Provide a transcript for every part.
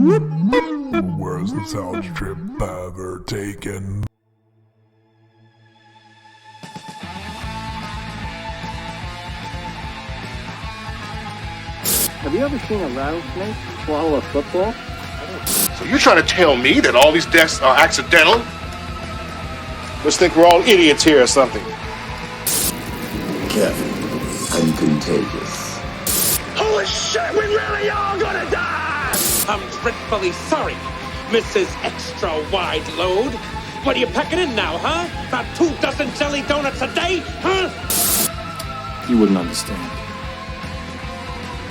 Where's the sound trip ever taken? Have you ever seen a rattlesnake swallow a football? So you're trying to tell me that all these deaths are accidental? Let's think we're all idiots here or something. Careful, I'm contagious. Holy shit, we really are gonna die! I'm dreadfully sorry, Mrs. Extra Wide Load. What are you packing in now, huh? About 24 jelly donuts a day, huh? You wouldn't understand.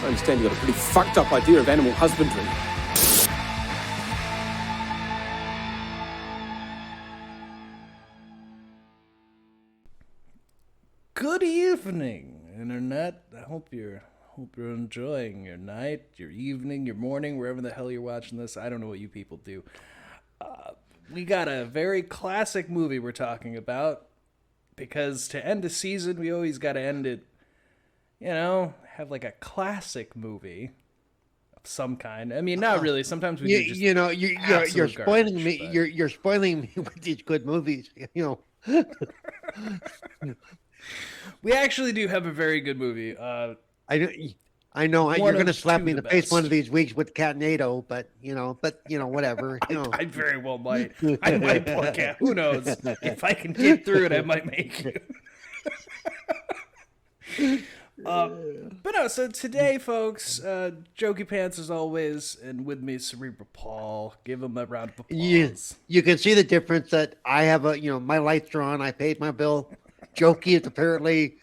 I understand you got a pretty fucked up idea of animal husbandry. Good evening, Internet. I hope you're enjoying your night, your evening, your morning, wherever the hell you're watching this. I don't know what you people do. We got a very classic movie we're talking about, because to end a season, we always got to end it, have like a classic movie of some kind. I mean, not really. Sometimes we do just you're spoiling garbage, me. but... You're spoiling me with these good movies. We actually do have a very good movie. I know you're going to slap me in the face best. one of these weeks with Catnado, but whatever. I very well might. I might plug Cat. Who knows? If I can get through it, I might make it. But no, so today, folks, Jokey Pants as always, and with me, Cerebral Paul. Give him a round of applause. You can see the difference that I have my lights are on. I paid my bill. Jokey is apparently,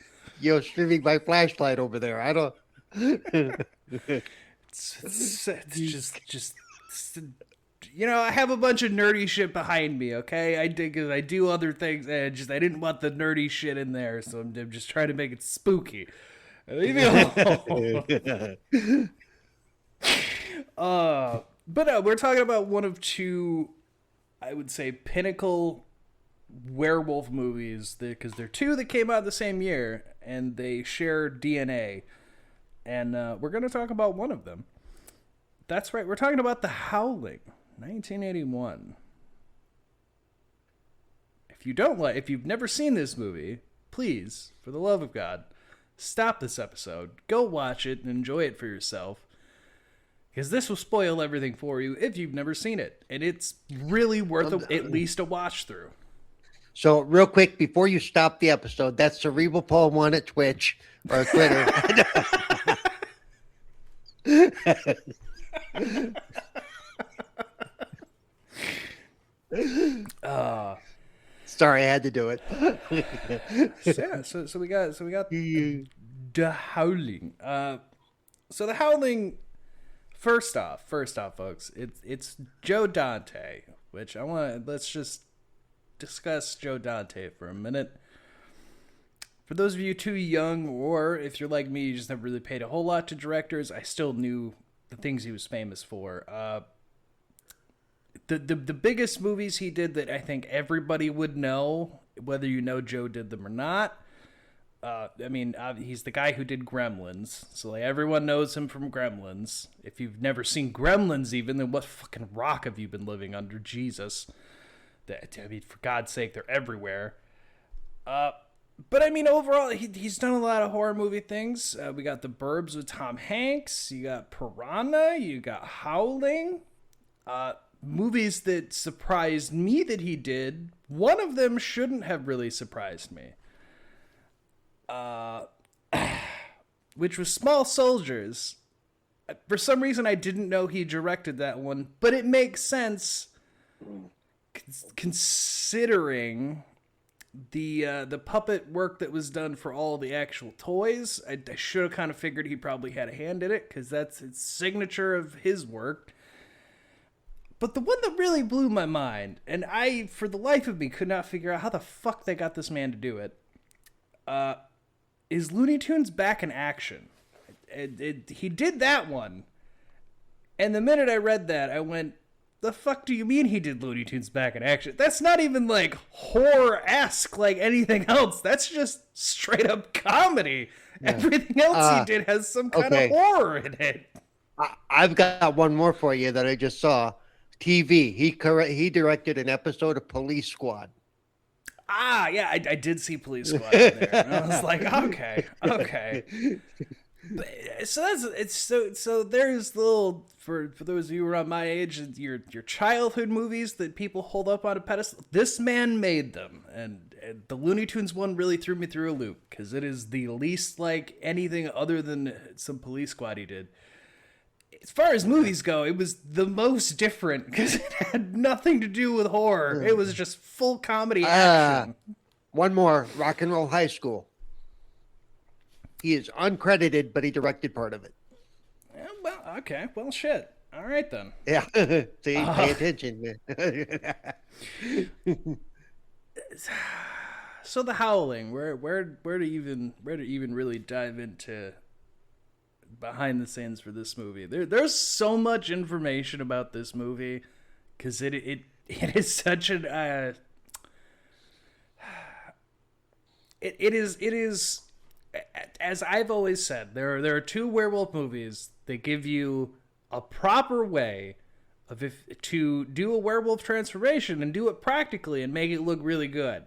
streaming my flashlight over there. I don't. It's just I have a bunch of nerdy shit behind me. Okay, I do other things, and I didn't want the nerdy shit in there, so I'm just trying to make it spooky. Leave me alone. But no, we're talking about one of two, I would say, pinnacle werewolf movies, because they're two that came out the same year, and they share DNA. And we're going to talk about one of them. That's right, we're talking about The Howling, 1981. If you've never seen this movie, please, for the love of God, stop this episode, go watch it, and enjoy it for yourself. Because this will spoil everything for you if you've never seen it. And it's really worth at least a watch through. So, real quick, before you stop the episode, that's Cerebral Paul 1 at Twitch or Twitter. Sorry, I had to do it. So we got The Howling. So The Howling, first off, folks, it's Joe Dante, which let's just discuss Joe Dante for a minute. For those of you too young, or if you're like me, you just never really paid a whole lot to directors, I still knew the things he was famous for. The biggest movies he did that I think everybody would know, whether you know Joe did them or not. He's the guy who did Gremlins, so like everyone knows him from Gremlins. If you've never seen Gremlins even, then what fucking rock have you been living under? Jesus. For God's sake, they're everywhere. But overall, he's done a lot of horror movie things. We got The Burbs with Tom Hanks. You got Piranha. You got Howling. Movies that surprised me that he did. One of them shouldn't have really surprised me. Which was Small Soldiers. For some reason, I didn't know he directed that one, but it makes sense considering the puppet work that was done for all the actual toys. I should have kind of figured he probably had a hand in it, because that's its signature of his work. But the one that really blew my mind, and I, for the life of me, could not figure out how the fuck they got this man to do it, is Looney Tunes Back in Action. He did that one, and the minute I read that, I went, the fuck do you mean he did Looney Tunes Back in Action? That's not even like horror-esque like anything else. That's just straight up comedy. Yeah. Everything else he did has some kind of horror in it. I've got one more for you that I just saw. TV. He directed an episode of Police Squad. Ah, yeah, I did see Police Squad in there. And I was like, okay. So there's the little, for those of you around my age, your childhood movies that people hold up on a pedestal. This man made them, and the Looney Tunes one really threw me through a loop because it is the least like anything other than some Police Squad he did. As far as movies go, it was the most different because it had nothing to do with horror. It was just full comedy action. One more, Rock and Roll High School. He is uncredited, but he directed part of it. Yeah, well, okay. Well, shit. All right, then. Yeah. See, pay attention. So the Howling, where to even really dive into behind the scenes for this movie? There's so much information about this movie because it is such an it is as I've always said, there are two werewolf movies that give you a proper way of to do a werewolf transformation and do it practically and make it look really good.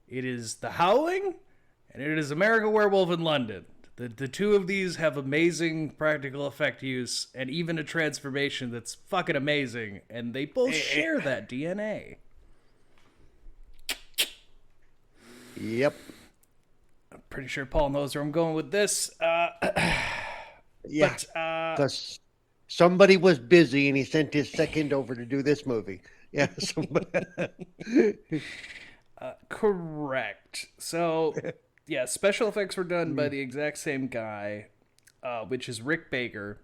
It is The Howling and it is American Werewolf in London. The two of these have amazing practical effect use and even a transformation that's fucking amazing, and they both share that DNA. Yep. I'm pretty sure Paul knows where I'm going with this. Yeah, because somebody was busy and he sent his second over to do this movie. Yeah, correct. So, yeah, special effects were done by the exact same guy, which is Rick Baker.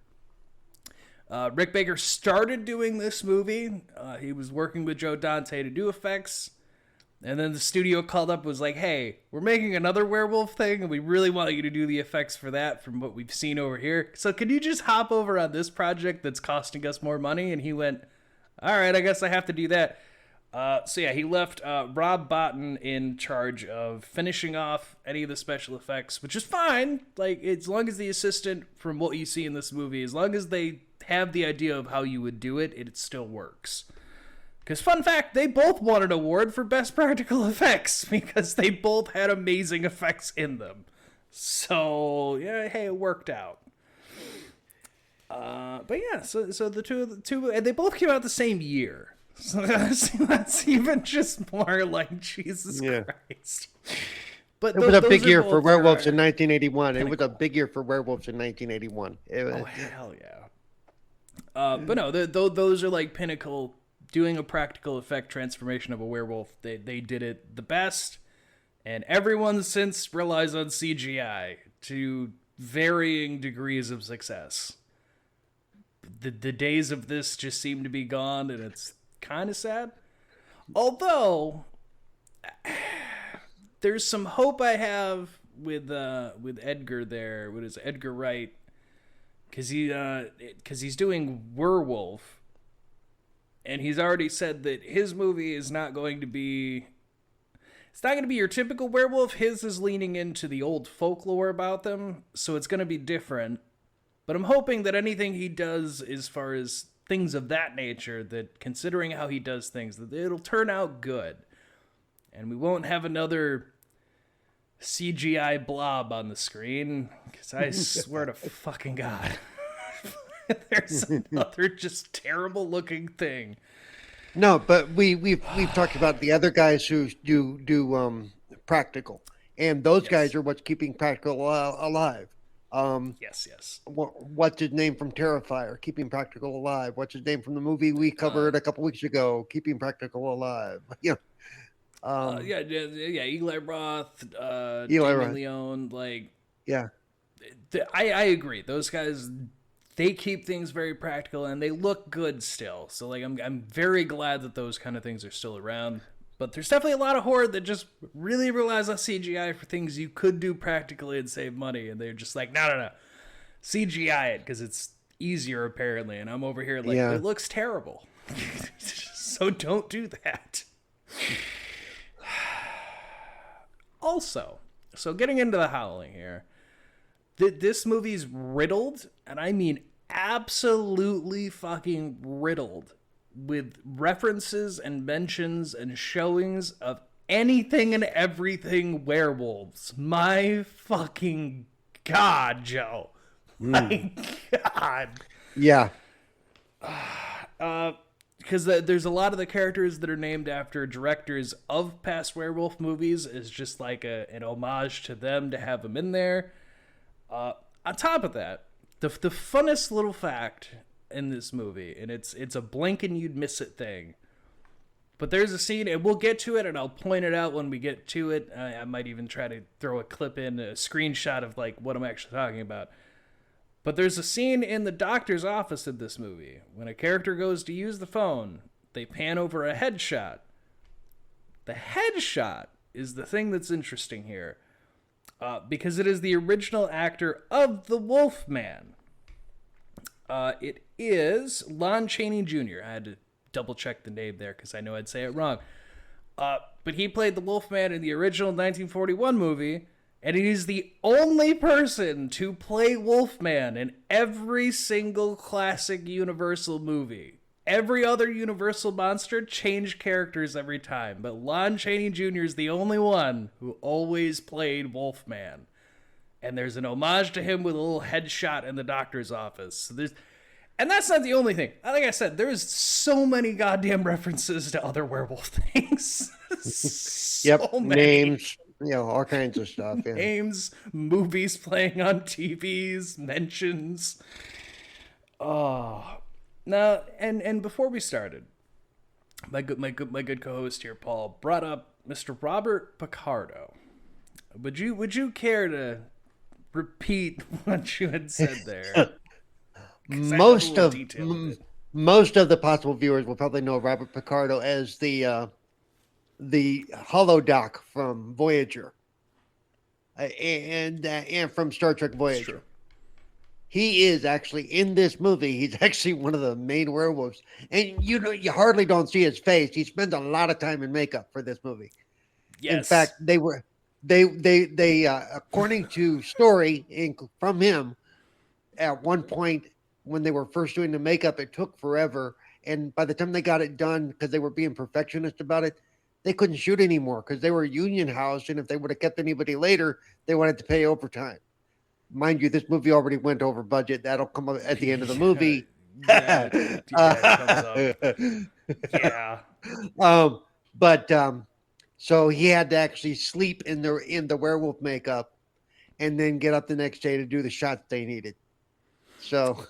Rick Baker started doing this movie. He was working with Joe Dante to do effects. And then the studio called up and was like, hey, we're making another werewolf thing, and we really want you to do the effects for that from what we've seen over here. So can you just hop over on this project that's costing us more money? And he went, all right, I guess I have to do that. So yeah, he left Rob Botton in charge of finishing off any of the special effects, which is fine. Like, as long as the assistant, from what you see in this movie, as long as they have the idea of how you would do it, it still works. Because, fun fact, they both won an award for Best Practical Effects because they both had amazing effects in them. So, yeah, hey, it worked out. But yeah, so the two, and they both came out the same year. So that's even just more like Jesus Christ. But it was a big year for werewolves in 1981. It was a big year for werewolves in 1981. Oh, hell yeah. But no, those are like pinnacle. Doing a practical effect transformation of a werewolf, they did it the best, and everyone since relies on CGI to varying degrees of success. The days of this just seem to be gone, and it's kind of sad. Although there's some hope I have with Edgar there. What is it, Edgar Wright? Because he's doing Werewolf. And he's already said that his movie is not going to be... It's not going to be your typical werewolf. His is leaning into the old folklore about them, so it's going to be different. But I'm hoping that anything he does as far as things of that nature, that considering how he does things, that it'll turn out good. And we won't have another CGI blob on the screen, because I swear to fucking God... There's another just terrible looking thing. No, but we've talked about the other guys who do practical, and those guys are what's keeping practical alive. Yes. What's his name from Terrifier? Keeping practical alive. What's his name from the movie we covered a couple weeks ago? Keeping practical alive. Yeah. Eli Roth, Eli Damon Roth. Leone, like. Yeah. I agree. Those guys. They keep things very practical and they look good still. So like I'm very glad that those kind of things are still around. But there's definitely a lot of horror that just really relies on CGI for things you could do practically and save money, and they're just like, no. CGI it because it's easier apparently. And I'm over here like it looks terrible. So don't do that. Also, so getting into The Howling here. This movie's riddled, and I mean absolutely fucking riddled with references and mentions and showings of anything and everything werewolves. My fucking God, Joe. My God. Yeah. Because there's a lot of the characters that are named after directors of past werewolf movies is just like an homage to them to have them in there. On top of that, the funnest little fact in this movie, and it's a blink and you'd miss it thing, but there's a scene, and we'll get to it, and I'll point it out when we get to it. I might even try to throw a clip in, a screenshot of like what I'm actually talking about. But there's a scene in the doctor's office in this movie. When a character goes to use the phone, they pan over a headshot. The headshot is the thing that's interesting here. Because it is the original actor of the Wolfman. It is Lon Chaney Jr. I had to double check the name there because I know I'd say it wrong. But he played the Wolfman in the original 1941 movie. And he's the only person to play Wolfman in every single classic Universal movie. Every other Universal monster changed characters every time, but Lon Chaney Jr. is the only one who always played Wolfman. And there's an homage to him with a little headshot in the doctor's office. And that's not the only thing. Like I said, there's so many goddamn references to other werewolf things. Yep, names. All kinds of stuff. Yeah. Names, movies playing on TVs, mentions. Oh, now and before we started, my good co-host here, Paul, brought up Mr. Robert Picardo. Would you care to repeat what you had said there? Most of the possible viewers will probably know Robert Picardo as the holodoc from Voyager, and from Star Trek Voyager. He is actually in this movie. He's actually one of the main werewolves, and you hardly don't see his face. He spends a lot of time in makeup for this movie. Yes. In fact, they according to story from him, at one point when they were first doing the makeup, it took forever, and by the time they got it done, because they were being perfectionist about it, they couldn't shoot anymore because they were union housed, and if they would have kept anybody later, they wanted to pay overtime. Mind you, this movie already went over budget. That'll come up at the end of the movie. So he had to actually sleep in the werewolf makeup, and then get up the next day to do the shots they needed. So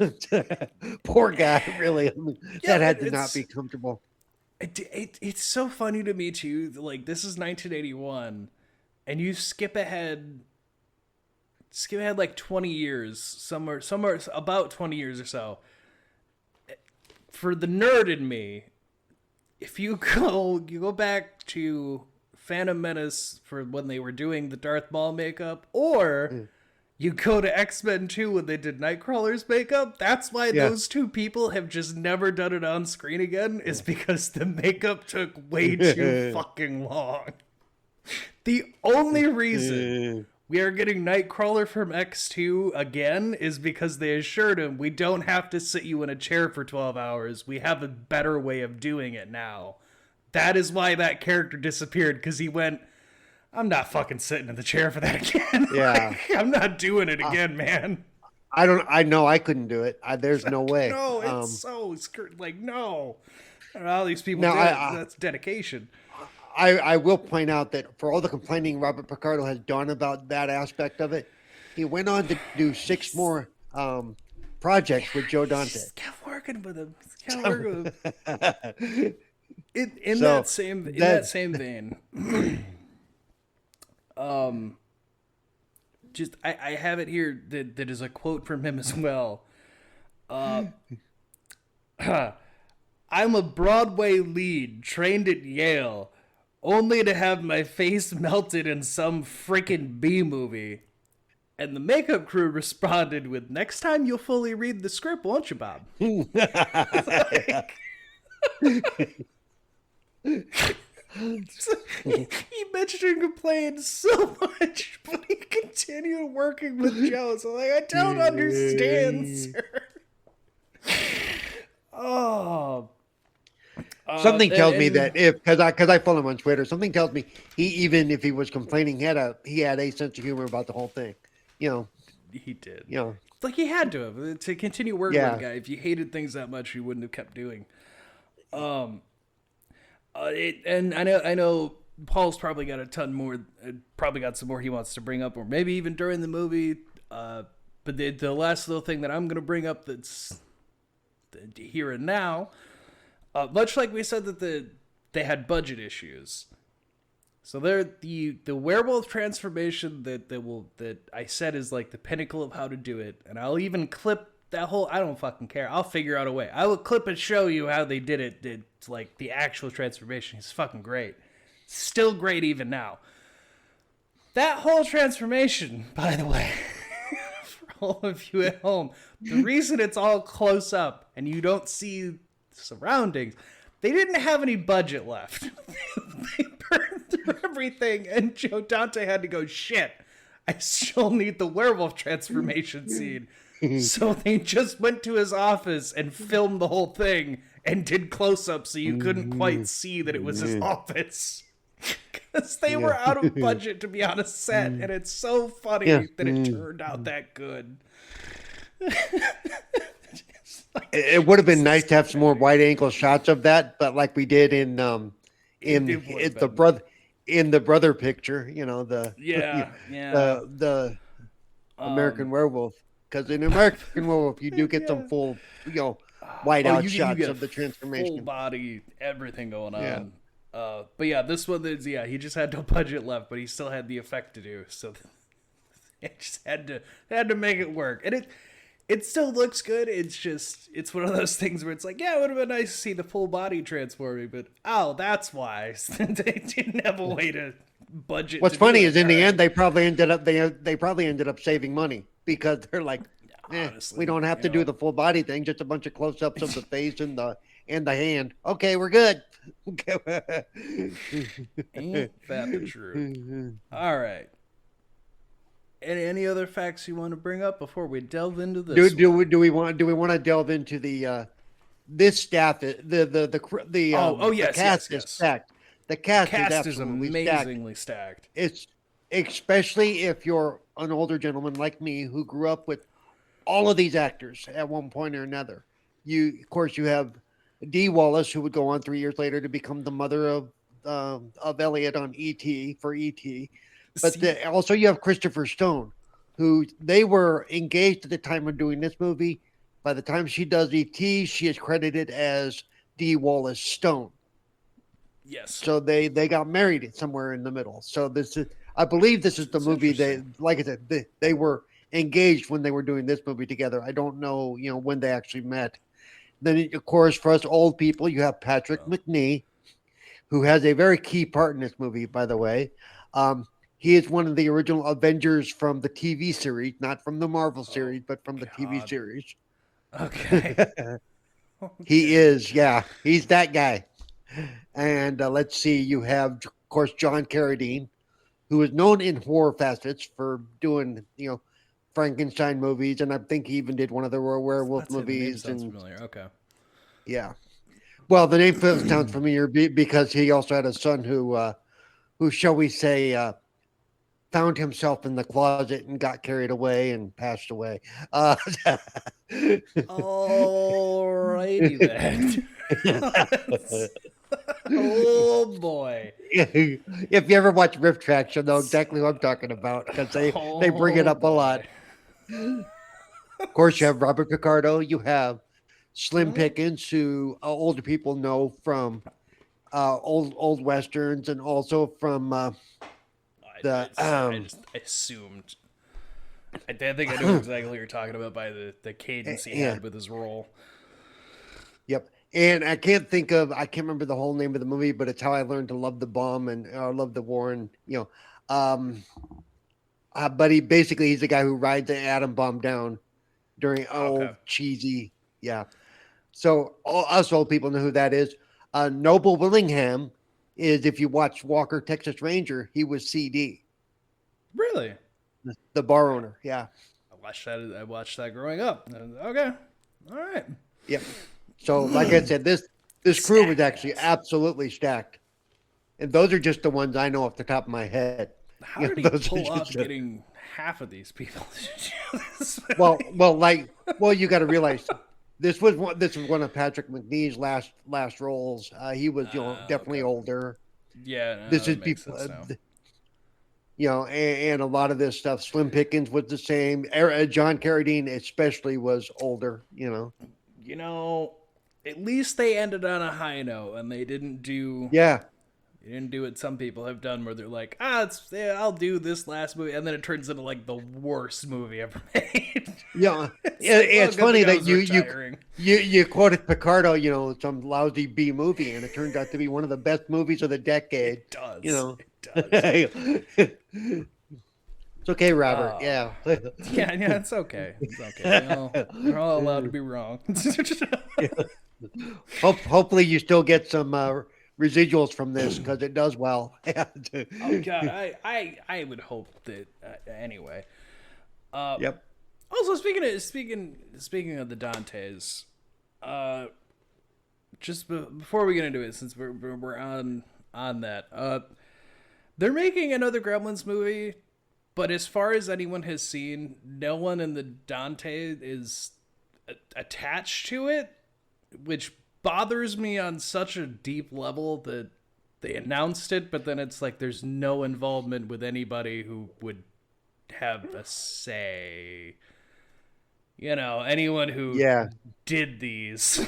poor guy, really. That had to not be comfortable. It's so funny to me too. Like, this is 1981, and you skip ahead like 20 years, somewhere about 20 years or so. For the nerd in me, if you go back to Phantom Menace for when they were doing the Darth Maul makeup, or you go to X-Men 2 when they did Nightcrawler's makeup, that's why those two people have just never done it on screen again, is because the makeup took way too fucking long. The only reason we are getting Nightcrawler from X2 again is because they assured him, we don't have to sit you in a chair for 12 hours. We have a better way of doing it now. That is why that character disappeared, because he went, I'm not fucking sitting in the chair for that again. Yeah. I'm not doing it again, man. I know I couldn't do it. There's no way. No, it's so like, no. I don't know how these people do it. That's dedication. I will point out that for all the complaining Robert Picardo has done about that aspect of it, he went on to do 6 more projects with Joe Dante. Just kept working with him. In that same vein, just I have it here that is a quote from him as well. I'm a Broadway lead trained at Yale, only to have my face melted in some frickin' B movie. And the makeup crew responded with, next time you'll fully read the script, won't you, Bob? He mentioned and complained so much, but he continued working with Joe. So, like, I don't understand, sir. Something tells me that because I follow him on Twitter, something tells me even if he was complaining, he had a sense of humor about the whole thing. He did. It's he had to have to continue working with the guy. If you hated things that much, you wouldn't have kept doing. And I know Paul's probably got a ton more. Probably got some more he wants to bring up, or maybe even during the movie. But the last little thing that I'm going to bring up that's here and now, much like we said that they had budget issues. So the werewolf transformation that I said is like the pinnacle of how to do it, and I'll even clip that whole. I don't fucking care. I'll figure out a way. I will clip and show you how they did it. It's like the actual transformation is fucking great. Still great even now. That whole transformation, by the way, for all of you at home, the reason it's all close up and you don't see the surroundings, they didn't have any budget left. They burned through everything, and Joe Dante had to go, shit, I still need the werewolf transformation scene. So they just went to his office and filmed the whole thing and did close-ups so you couldn't quite see that it was his office. Because they were out of budget to be on a set, and it's so funny that it turned out that good. It would have been nice to have some more wide-angle shots of that, but like we did in the brother picture, the American Werewolf. Because in American Werewolf, you do get some full, wide-out shots of the transformation, full body, everything going on. But yeah, this one is he just had no budget left, but he still had the effect to do, so they just had to make it work, and it still looks good. It's one of those things where it's like, it would have been nice to see the full body transforming, but that's why they didn't have a way to budget. What's funny is in the end they probably ended up saving money because they're like, honestly, we don't have to do the full body thing, just a bunch of close-ups of the face and the hand. Okay, we're good. Ain't that the truth? All right. Any other facts you want to bring up before we delve into this? Do we want to delve into the this staff? The cast is stacked. The cast is amazingly stacked. It's especially if you're an older gentleman like me who grew up with all of these actors at one point or another. You have Dee Wallace, who would go on 3 years later to become the mother of Elliot on E.T. for E.T. But also you have Christopher Stone, who they were engaged at the time of doing this movie. By the time she does E.T., she is credited as Dee Wallace Stone. Yes. So they got married somewhere in the middle. So I believe this is the movie like I said, they were engaged when they were doing this movie together. I don't know, when they actually met. Then, of course, for us old people, you have Patrick McNee, who has a very key part in this movie, by the way. He is one of the original Avengers from the TV series, not from the Marvel series, but from the TV series. Okay. He is, he's that guy. And let's see, you have, of course, John Carradine, who is known in horror facets for doing, Frankenstein movies, and I think he even did one of the werewolf movies. Sounds familiar. Okay. Yeah. Well, the name sounds familiar because he also had a son who shall we say, found himself in the closet and got carried away and passed away. Alrighty then. Oh boy. If you ever watch Riff Tracks, you'll know exactly what I'm talking about because they bring it up a lot. Of course, you have Robert Picardo. You have Slim Pickens, who older people know from old westerns and also from I just assumed. I think I know exactly what you're talking about by the cadence he had with his role. Yep. And I can't remember the whole name of the movie, but it's how I learned to love the bomb and love the war. And, but he's the guy who rides the atom bomb down during cheesy. Yeah. So us old people know who that is. Noble Willingham is, if you watch Walker, Texas Ranger, he was CD. Really? The bar owner. Yeah. I watched that growing up. Okay. All right. Yep. So, like I said, This crew was actually absolutely stacked. And those are just the ones I know off the top of my head. How did he pull off getting half of these people to do this? Well, you got to realize this was one of Patrick McNee's last roles. He was definitely older. Yeah, no, this is people, and a lot of this stuff. Slim Pickens was the same. John Carradine especially was older. At least they ended on a high note, and they didn't do. Yeah. They didn't do what some people have done, where they're like, I'll do this last movie, and then it turns into like the worst movie ever made. Yeah, it's funny that you quoted Picardo, some lousy B movie, and it turned out to be one of the best movies of the decade. It does. It does. It's okay, Robert. Yeah, it's okay. It's okay. We're all allowed to be wrong. Hopefully, you still get some residuals from this because it does well. Oh God, I would hope that anyway. Yep. Also, speaking of the Dantes, just before we get into it, since we're on that, they're making another Gremlins movie, but as far as anyone has seen, no one in the Dante is attached to it, which bothers me on such a deep level that they announced it, but then it's like there's no involvement with anybody who would have a say. Anyone who did these.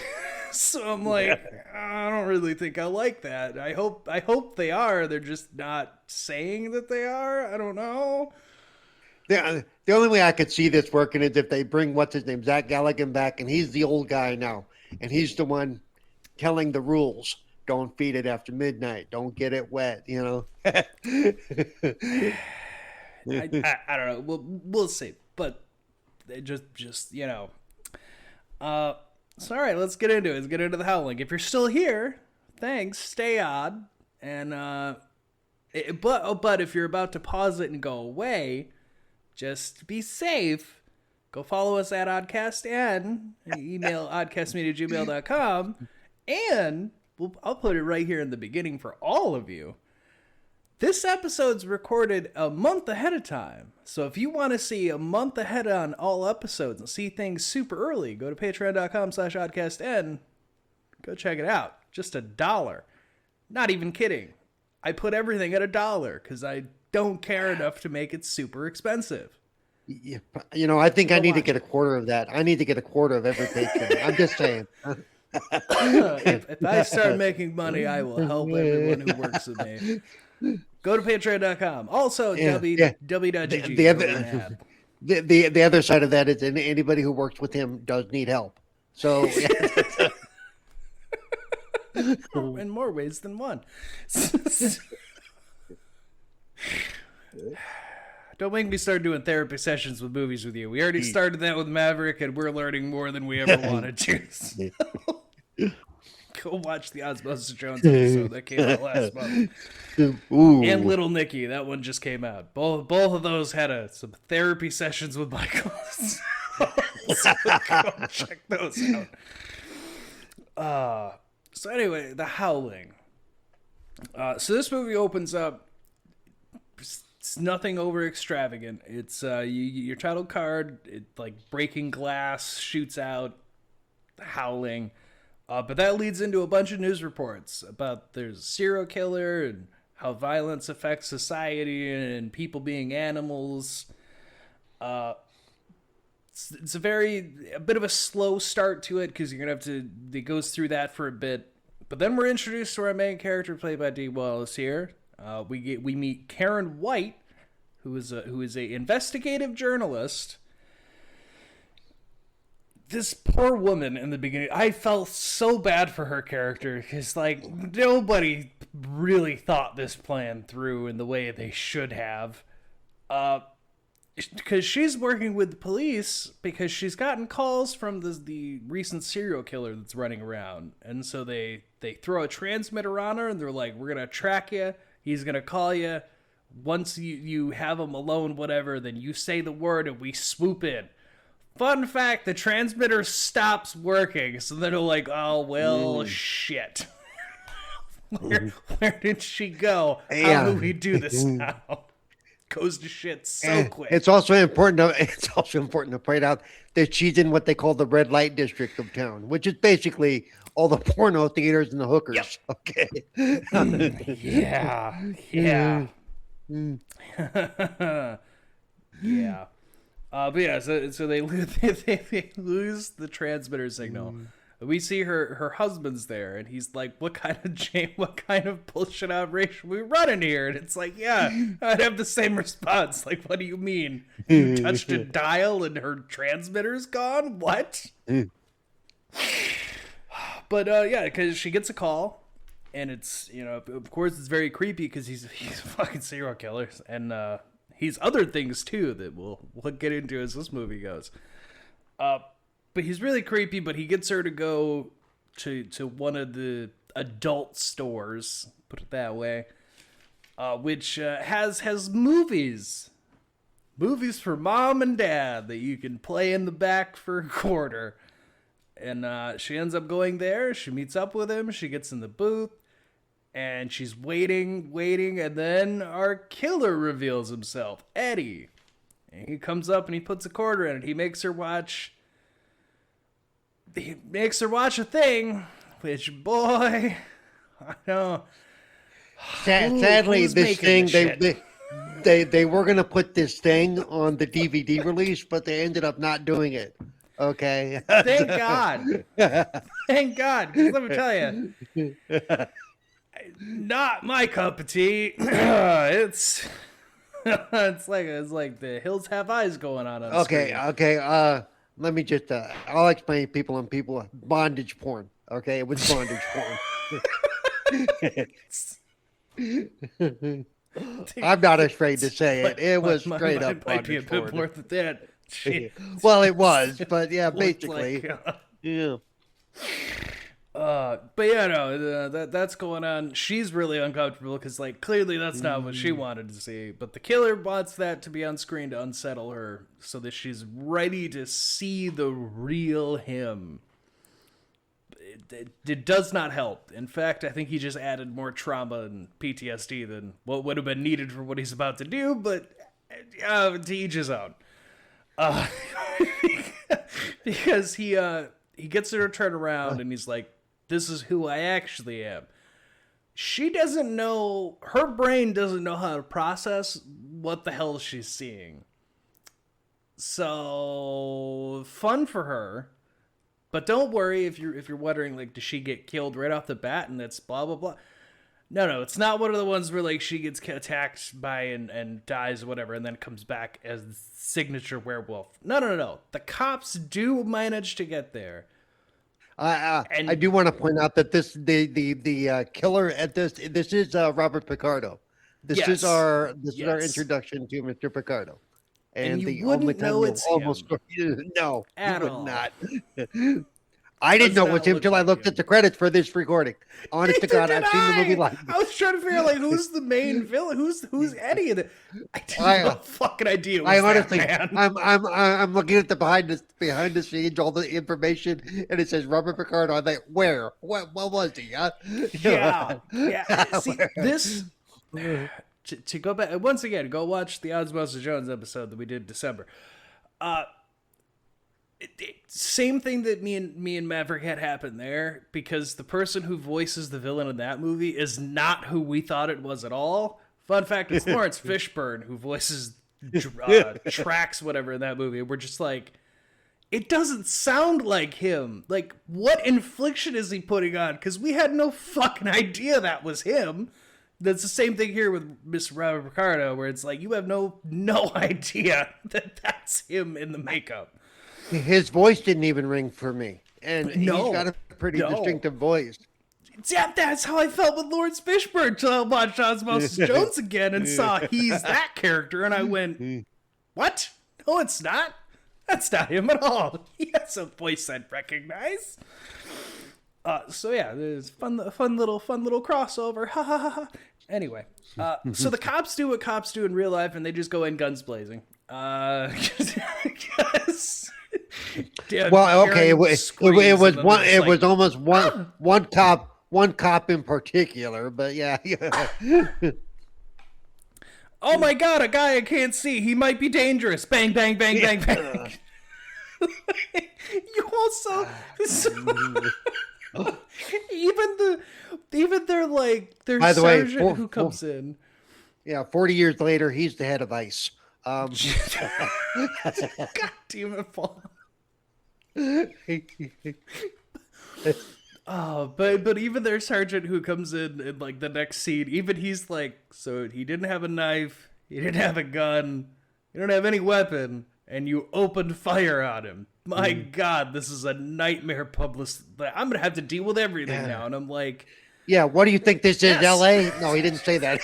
So I'm like, I don't really think I like that. I hope they are. They're just not saying that they are. I don't know. The only way I could see this working is if they bring what's his name, Zach Galligan back, and he's the old guy now. And he's the one telling the rules. Don't feed it after midnight. Don't get it wet, I don't know. We'll see. But they just So all right, let's get into it. Let's get into the Howling. If you're still here, thanks. Stay on. And but if you're about to pause it and go away, just be safe. Go follow us at Oddcast and email oddcastmedia@gmail.com. And I'll put it right here in the beginning for all of you. This episode's recorded a month ahead of time. So if you want to see a month ahead on all episodes and see things super early, go to patreon.com/oddcast and go check it out. Just $1. Not even kidding. I put everything at $1 because I don't care enough to make it super expensive. Yeah, I think I need to get a quarter of that. I need to get a quarter of every Patreon. I'm just saying. If I start making money, I will help everyone who works with me. Go to patreon.com. Also, w.gg. The other side of that is anybody who works with him does need help. So, in more ways than one. Don't make me start doing therapy sessions with movies with you. We already started that with Maverick, and we're learning more than we ever wanted to. So. Go watch the Osmosis Jones episode that came out last month. Ooh. And Little Nicky, that one just came out. Both of those had some therapy sessions with Michael. So go check those out. So anyway, The Howling. So this movie opens up. It's nothing over extravagant. It's your title card, like breaking glass, shoots out, howling. But that leads into a bunch of news reports about there's a serial killer and how violence affects society and people being animals. It's a bit of a slow start to it because you're gonna have to. It goes through that for a bit, but then we're introduced to our main character played by Dee Wallace here. We meet Karen White, who is a investigative journalist. This poor woman in the beginning, I felt so bad for her character because nobody really thought this plan through in the way they should have. Because she's working with the police because she's gotten calls from the recent serial killer that's running around, and so they throw a transmitter on her and they're like, "We're gonna track you. He's gonna call you. Once you have him alone, whatever, then you say the word and we swoop in." Fun fact, the transmitter stops working, so they're like, oh, well, shit. Where did she go? How do we do this now? Goes to shit so quick. It's also important to point out that she's in what they call the red light district of town, which is basically all the porno theaters and the hookers. Yep. Okay. Yeah. Yeah. But yeah, so they lose the transmitter signal. We see her husband's there, and he's like, what kind of bullshit operation we running here? And it's like, yeah, I'd have the same response. Like, what do you mean? You touched a dial and her transmitter's gone? What? But yeah, because she gets a call, and it's, of course it's very creepy because he's a fucking serial killer, and he's other things too that we'll get into as this movie goes. But he's really creepy, but he gets her to go to one of the adult stores, put it that way, which has movies for mom and dad that you can play in the back for a quarter. And she ends up going there. She meets up with him. She gets in the booth, and she's waiting, and then our killer reveals himself, Eddie. And he comes up and he puts a quarter in it. He makes her watch a thing, which, boy, I know. Sadly, this thing, they were going to put this thing on the DVD release, but they ended up not doing it. Okay. Thank God. Thank God. 'Cause let me tell you, not my cup of tea. It's like the hills have eyes going on okay, screen. Okay. Let me just, I'll explain people bondage porn. Okay, it was bondage porn. I'm not afraid to say it. It was straight up might be a bondage bit more than that. Shit. Well, it was, but yeah, basically, yeah. But yeah, no, that's going on. She's really uncomfortable because, like, clearly that's not what she wanted to see. But the killer wants that to be on screen to unsettle her so that she's ready to see the real him. It does not help. In fact, I think he just added more trauma and PTSD than what would have been needed for what he's about to do. But to each his own. Because he gets her to turn around and he's like, this is who I actually am. She doesn't know, her brain doesn't know how to process what the hell she's seeing. So fun for her, but don't worry if you're wondering, like, does she get killed right off the bat and it's blah blah blah. No, it's not one of the ones where, like, she gets attacked by and dies or whatever and then comes back as the signature werewolf. No. The cops do manage to get there. I do want to point out that the killer at this is Robert Picardo. This is our introduction to Mr. Picardo. And the only time you almost no, at you all. would not. I didn't know it was him until I looked at the credits for this recording. Honest to God, I've seen the movie live. I was trying to figure out, like, who's the main villain? Who's Eddie? I didn't have a fucking idea. I'm looking at the behind the scenes, all the information, and it says Robert Picardo. I'm like, where? What was he? Huh? Yeah. See, this to go back once again. Go watch the Osmosis Jones episode that we did in December. Same thing that me and Maverick had happen there, because the person who voices the villain in that movie is not who we thought it was at all. Fun fact, it's Lawrence Fishburne who voices Trax, whatever, in that movie. We're just like, it doesn't sound like him. Like, what infliction is he putting on? Because we had no fucking idea that was him. That's the same thing here with Mr. Robert Picardo, where it's like, you have no idea that that's him in the makeup. His voice didn't even ring for me, and he's got a pretty distinctive voice. Yeah, that's how I felt with Lawrence Fishburne until I watched Osmosis Jones again and saw he's that character, and I went, what? No, it's not. That's not him at all. He has a voice I'd recognize. So yeah, there's fun little crossover. Ha ha ha ha. Anyway, so the cops do what cops do in real life, and they just go in guns blazing. Well, okay, it was one. It was like, almost one cop in particular, but yeah. oh my God, a guy I can't see. He might be dangerous. Bang, bang, bang, bang, bang. You also even their By the way, sergeant who comes in. Yeah, 40 years later, he's the head of ICE. God damn it, Paul. Oh, but even their sergeant who comes in like the next scene, even he's like, so he didn't have a knife, he didn't have a gun, he don't have any weapon, and you opened fire on him. My God, this is a nightmare publicist. I'm gonna have to deal with everything now, and I'm like, yeah, what do you think this is, LA? No, he didn't say that.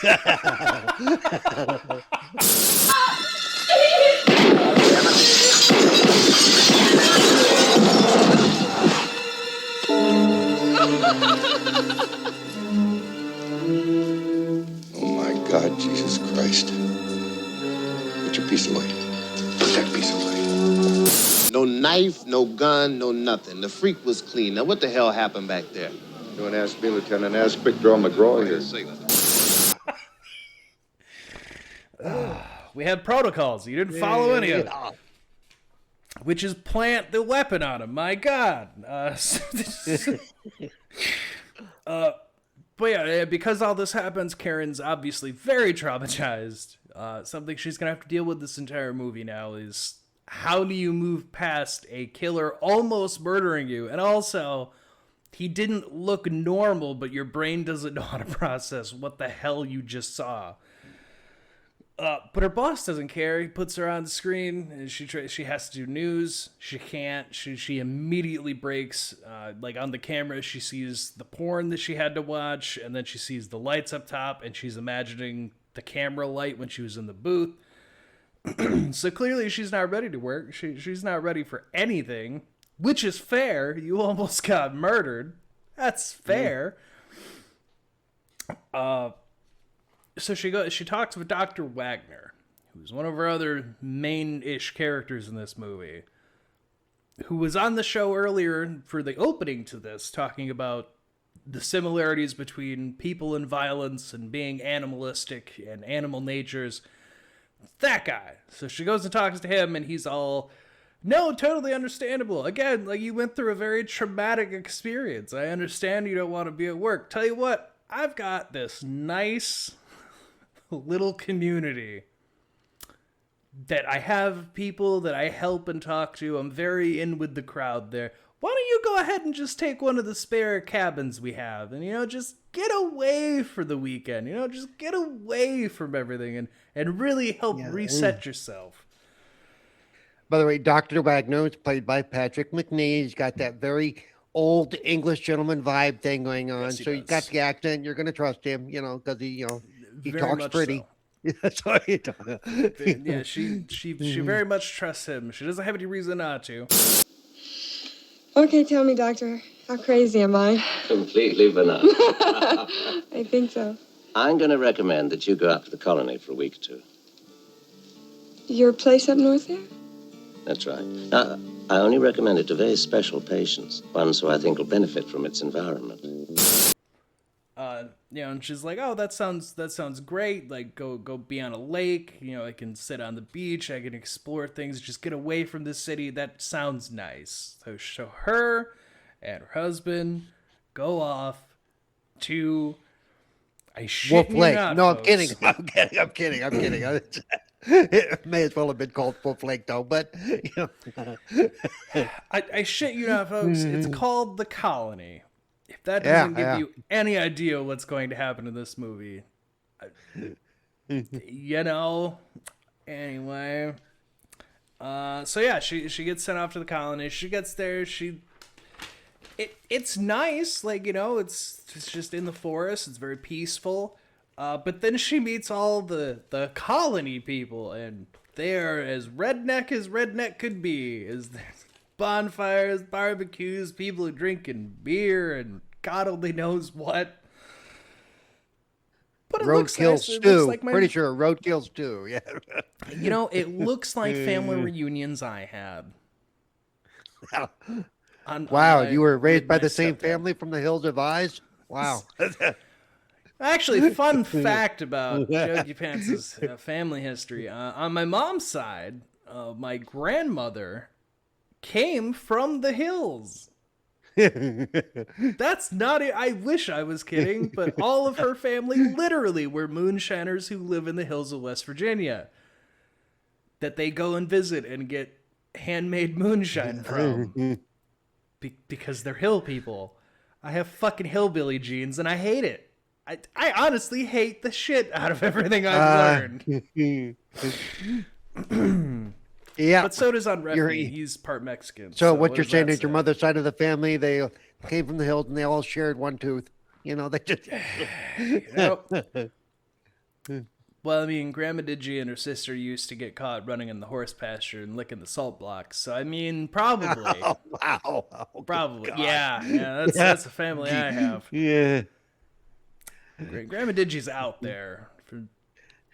Oh my God, Jesus Christ. Put your piece away. Put that piece away. No knife, no gun, no nothing. The freak was clean. Now what the hell happened back there? Don't ask me, Lieutenant. Ask Quick Draw McGraw here. we had protocols. You didn't follow any of it. Which is plant the weapon on him. My God. But yeah, because all this happens, Karen's obviously very traumatized. Something she's going to have to deal with this entire movie now is how do you move past a killer almost murdering you? And also, he didn't look normal, but your brain doesn't know how to process what the hell you just saw. But her boss doesn't care. He puts her on the screen, and she has to do news. She can't. She immediately breaks. Like on the camera, she sees the porn that she had to watch, and then she sees the lights up top, and she's imagining the camera light when she was in the booth. So clearly, she's not ready to work. She's not ready for anything, which is fair. You almost got murdered. That's fair. So she talks with Dr. Wagner, who's one of our other main-ish characters in this movie, who was on the show earlier for the opening to this, talking about the similarities between people and violence and being animalistic and animal natures. That guy. So she goes and talks to him, and he's all, no, totally understandable. Again, like, you went through a very traumatic experience. I understand you don't want to be at work. Tell you what, I've got this nice little community that I have people that I help and talk to. I'm very in with the crowd there. Why don't you go ahead and just take one of the spare cabins we have and, just get away for the weekend, just get away from everything and really help reset yourself. By the way, Dr. Wagner is played by Patrick McNee. He's got that very old English gentleman vibe thing going on. Yes, so you got the accent. You're going to trust him, because he talks pretty. So. Yeah, she very much trusts him. She doesn't have any reason not to. Okay, tell me, Doctor, how crazy am I? Completely banana. I think so. I'm going to recommend that you go out to the colony for a week or two. Your place up north there? That's right. Now, I only recommend it to very special patients, ones who I think will benefit from its environment. And she's like, oh, that sounds great. Like, go be on a lake. I can sit on the beach. I can explore things. Just get away from the city. That sounds nice. So her and her husband go off to Wolf Lake. No, folks. I'm kidding. It may as well have been called Wolf Lake, though. But I shit you not, folks. It's called The Colony. If that doesn't give you any idea what's going to happen in this movie, anyway. So yeah, she gets sent off to the colony. She gets there. It's nice, it's just in the forest. It's very peaceful. But then she meets all the colony people, and they are as redneck could be. Is bonfires, barbecues, people drinking beer, and God only knows what. But it looks roadkill nice. stew. Like Pretty sure roadkill stew. Yeah. It looks like family reunions I had. Wow, you were raised by the same family from the Hills of Eyes? Wow. Actually, fun fact about Jokey Pants' family history. On my mom's side, my grandmother came from the hills. That's not it. I wish I was kidding, but all of her family literally were moonshiners who live in the hills of West Virginia that they go and visit and get handmade moonshine from because they're hill people. I have fucking hillbilly genes and I hate it. I honestly hate the shit out of everything I've learned. Yeah, but so does Unrefney. He's part Mexican. So what you're saying is your mother's side of the family, they came from the hills and they all shared one tooth. You know, they just... Well, I mean, Grandma Digi and her sister used to get caught running in the horse pasture and licking the salt blocks. So, I mean, probably. Oh, wow. Oh, probably. Yeah, that's a family I have. Yeah. Grandma Digi's out there.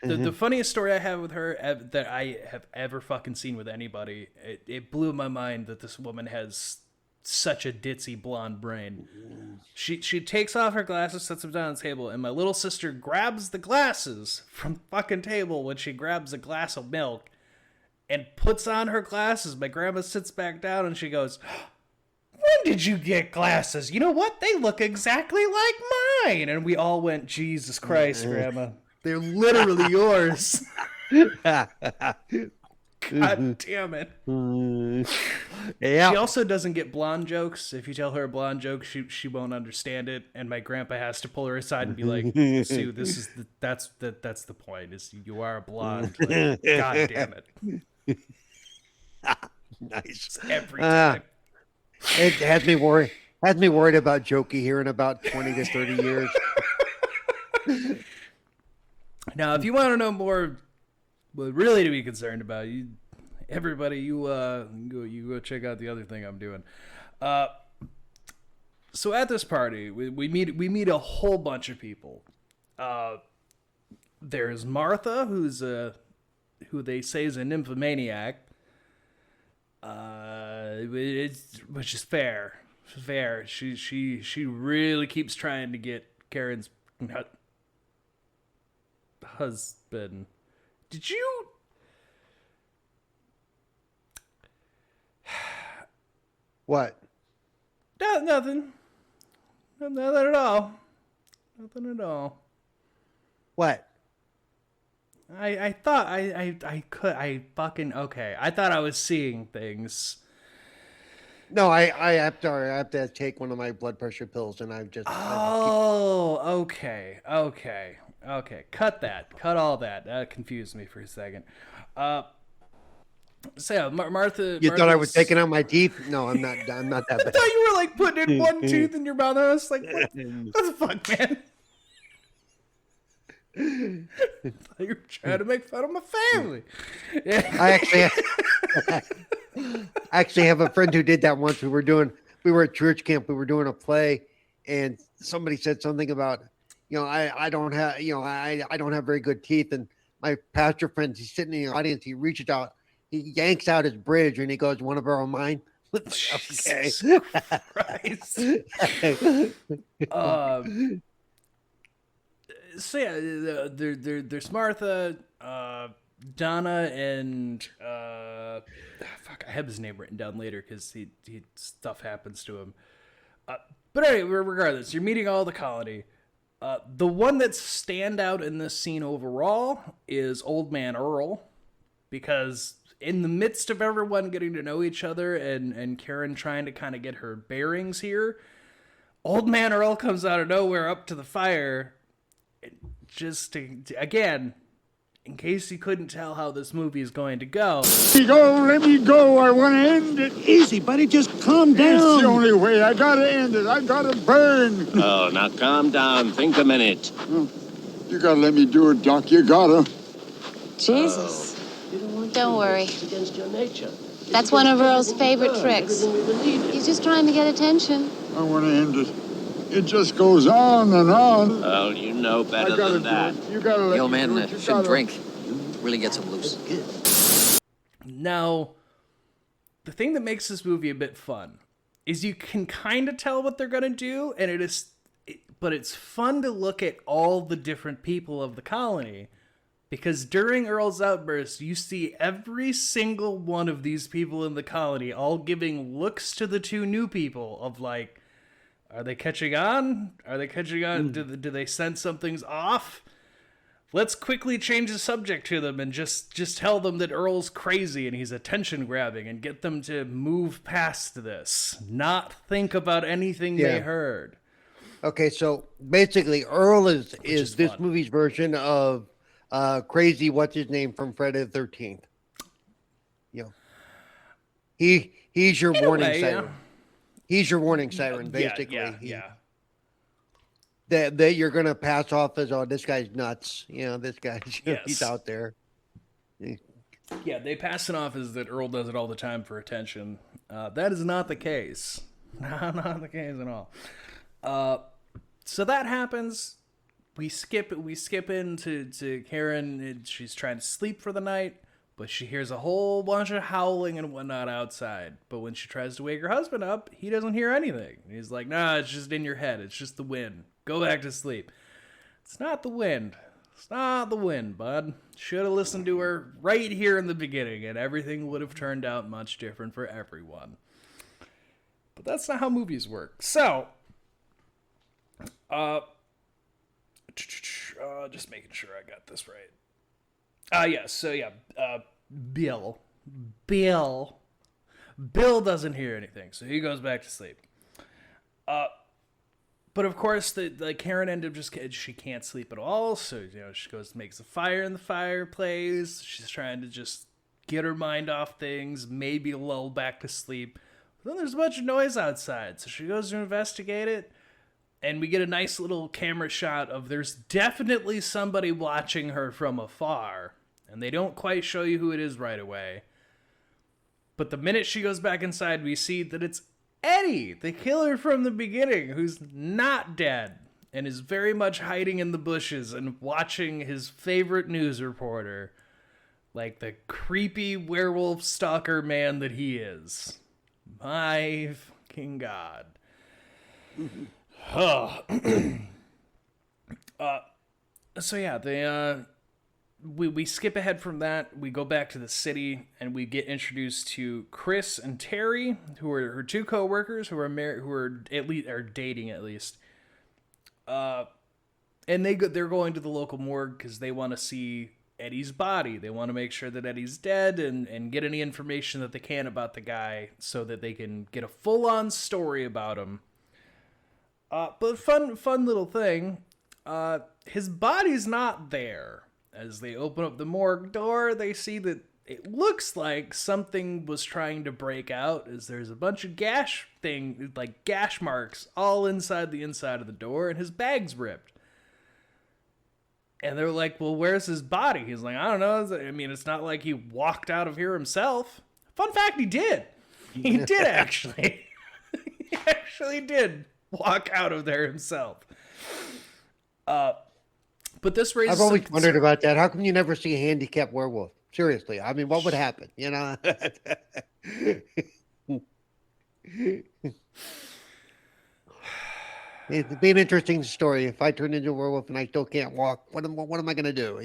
The funniest story I have with her that I have ever fucking seen with anybody, it blew my mind that this woman has such a ditzy blonde brain. She takes off her glasses, sets them down on the table, and my little sister grabs the glasses from the fucking table when she grabs a glass of milk and puts on her glasses. My grandma sits back down and she goes, "When did you get glasses? You know what? They look exactly like mine." And we all went, "Jesus Christ, Grandma. They're literally yours." God damn it. Yeah. She also doesn't get blonde jokes. If you tell her a blonde joke, she won't understand it. And my grandpa has to pull her aside and be like, "Sue, that's the point. Is you are a blonde. Like, God damn it." Nice. Every time. It has me worried about Jokey here in about 20 to 30 years. Now, if you want to know more, what really to be concerned about, everybody, you go check out the other thing I'm doing. So at this party, we meet a whole bunch of people. There's Martha, who they say is a nymphomaniac, which is fair. Fair. She really keeps trying to get Karen's husband. Did you? What? No, nothing. Nothing at all. Nothing at all. What? I thought I thought I was seeing things. No, I have to take one of my blood pressure pills, and I've just. Okay. Cut all that. That confused me for a second. So yeah, Martha. You thought I was taking out my teeth? No, I'm not. I'm not that bad. I thought you were like putting in one tooth in your mouth. I was like, what the fuck, man? I thought you were trying to make fun of my family. Yeah. I actually have a friend who did that once. We were at church camp. We were doing a play, and somebody said something about, I don't have, I don't have very good teeth. And my pastor friend, he's sitting in the audience. He reaches out, he yanks out his bridge, and he goes, "Want to borrow mine?" Okay. Christ. So yeah, there's Martha, Donna, and fuck, I have his name written down later because he stuff happens to him. But anyway, regardless, you're meeting all the colony. The one that's stand out in this scene overall is Old Man Earl, because in the midst of everyone getting to know each other and Karen trying to kind of get her bearings here, Old Man Earl comes out of nowhere up to the fire. Just to, again, in case you couldn't tell how this movie is going to go. Let me go. I want to end it. Easy, buddy. Just calm down. It's the only way. I got to end it. I got to burn. Oh, now calm down. Think a minute. You got to let me do it, Doc. You got to. Jesus. Don't worry. It's against your nature. That's one of Earl's favorite tricks. He's just trying to get attention. I want to end it. It just goes on and on. Well, you know better than that. You gotta let the old man me do it. shouldn't drink. Really gets him loose. Now, the thing that makes this movie a bit fun is you can kind of tell what they're going to do, and but it's fun to look at all the different people of the colony, because during Earl's outburst, you see every single one of these people in the colony all giving looks to the two new people of like, are they catching on? Are they catching on? Do they sense something's off? Let's quickly change the subject to them and just tell them that Earl's crazy and he's attention grabbing and get them to move past this, not think about anything they heard. Okay, so basically Earl is this fun. Movie's version of crazy what's his name from Friday the 13th. You know. He's your warning siren. Yeah. He's your warning siren, basically. Yeah. That you're gonna pass off as, oh, this guy's nuts. You know, this guy's he's out there. Yeah, they pass it off as that Earl does it all the time for attention. That is not the case. Not the case at all. So that happens. We skip into Karen. She's trying to sleep for the night, but she hears a whole bunch of howling and whatnot outside. But when she tries to wake her husband up, he doesn't hear anything. He's like, nah, it's just in your head. It's just the wind. Go back to sleep. It's not the wind. It's not the wind, bud. Should have listened to her right here in the beginning, and everything would have turned out much different for everyone. But that's not how movies work. So, just making sure I got this right. Bill doesn't hear anything, so he goes back to sleep. But of course, the Karen ended up she can't sleep at all, so she goes makes a fire in the fireplace. She's trying to just get her mind off things, maybe lull back to sleep. But then there's a bunch of noise outside, so she goes to investigate it. And we get a nice little camera shot of there's definitely somebody watching her from afar. And they don't quite show you who it is right away. But the minute she goes back inside, we see that it's Eddie, the killer from the beginning, who's not dead. And is very much hiding in the bushes and watching his favorite news reporter. Like the creepy werewolf stalker man that he is. My fucking God. We skip ahead from that. We go back to the city and we get introduced to Chris and Terry, who are her two co-workers who are married, who are dating at least. And they're going to the local morgue because they want to see Eddie's body. They want to make sure that Eddie's dead and get any information that they can about the guy so that they can get a full-on story about him. But fun little thing, his body's not there. As they open up the morgue door, they see that it looks like something was trying to break out, as there's a bunch of gash marks all inside the inside of the door, and his bag's ripped. And they're like, well, where's his body? He's like, I don't know. I mean, it's not like he walked out of here himself. Fun fact, he did. He did actually. He actually did walk out of there himself. But this raises. I've always wondered about that. How come you never see a handicapped werewolf? Seriously, I mean, what would happen? It'd be an interesting story if I turned into a werewolf and I still can't walk. What am I going to do?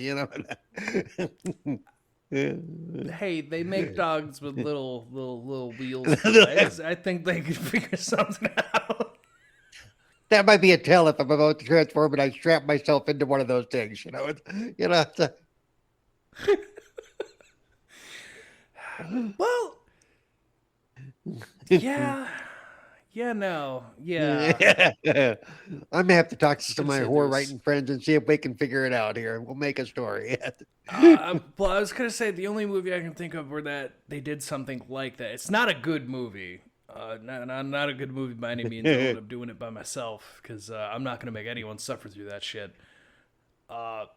Hey, they make dogs with little wheels. I think they could figure something out. That might be a tell if I'm about to transform and I strap myself into one of those things. Well, yeah. I'm gonna have to talk to some of my horror writing friends and see if we can figure it out here. We'll make a story. Well, I was gonna say the only movie I can think of where that they did something like that. It's not a good movie. Not a good movie by any means. I ended up doing it by myself because I'm not gonna make anyone suffer through that shit. But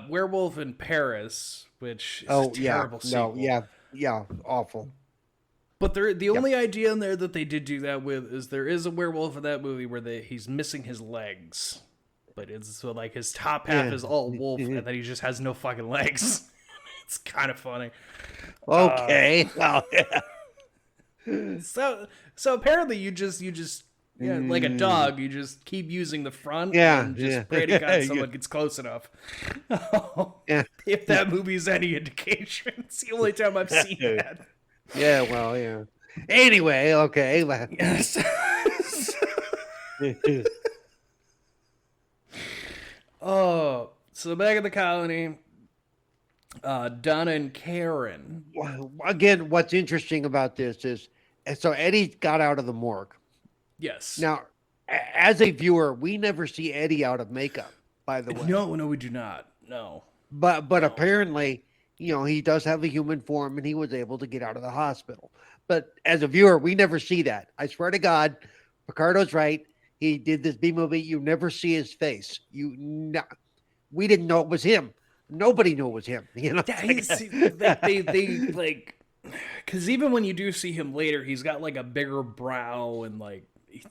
Werewolf in Paris, which is a terrible sequel. Yeah, awful. But the only idea in there that they did do that with is there is a werewolf in that movie where he's missing his legs, but it's so like his top half is all wolf and then he just has no fucking legs. It's kind of funny. Okay. Well, yeah. So apparently you just like a dog, you just keep using the front and just pray to God someone gets close enough. If that movie's any indication, it's the only time I've seen that. Yeah, well, yeah. Anyway, okay. Yes. Oh, so back at the colony, Donna and Karen. Again, what's interesting about this is, so Eddie got out of the morgue. Yes. Now, as a viewer, we never see Eddie out of makeup, by the way. No, we do not. No. But apparently, he does have a human form and he was able to get out of the hospital. But as a viewer, we never see that. I swear to God, Picardo's right. He did this B movie. You never see his face. We didn't know it was him. Nobody knew it was him. Yeah, they like, because even when you do see him later, he's got like a bigger brow and like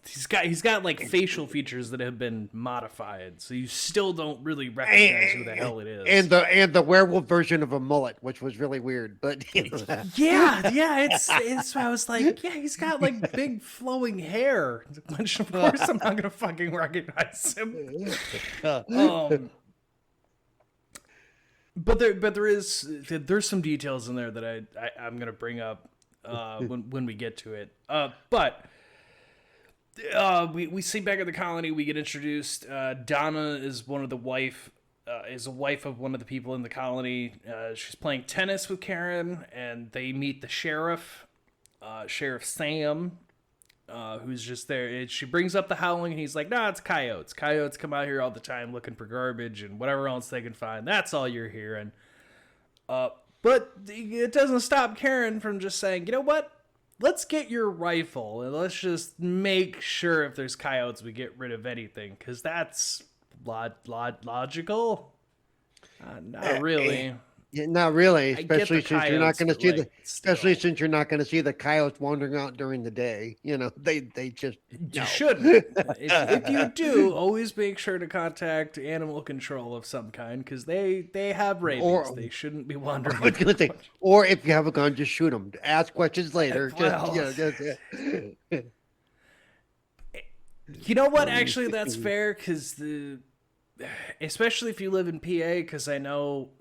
he's got like facial features that have been modified, so you still don't really recognize who the hell it is. And the werewolf version of a mullet, which was really weird. But yeah, it's. I was like, yeah, he's got like big flowing hair, which of course I'm not gonna fucking recognize him. But there's some details in there that I'm gonna bring up when we get to it. But we see back at the colony, we get introduced. Donna is a wife of one of the people in the colony. She's playing tennis with Karen, and they meet the sheriff, Sheriff Sam, who's just there. She brings up the Howling, and he's like, "Nah, it's coyotes. Coyotes come out here all the time looking for garbage and whatever else they can find. That's all you're hearing." But it doesn't stop Karen from just saying, "You know what? Let's get your rifle and let's just make sure if there's coyotes, we get rid of anything, because that's logical." Not really. Not really, especially since you're not going to see since you're not going to see the coyotes wandering out during the day. They just you shouldn't. If you do, always make sure to contact animal control of some kind, because they have rabies. They shouldn't be wandering. Or if you have a gun, just shoot them. Ask questions later. You know what? Actually, that's fair, because especially if you live in PA, because I know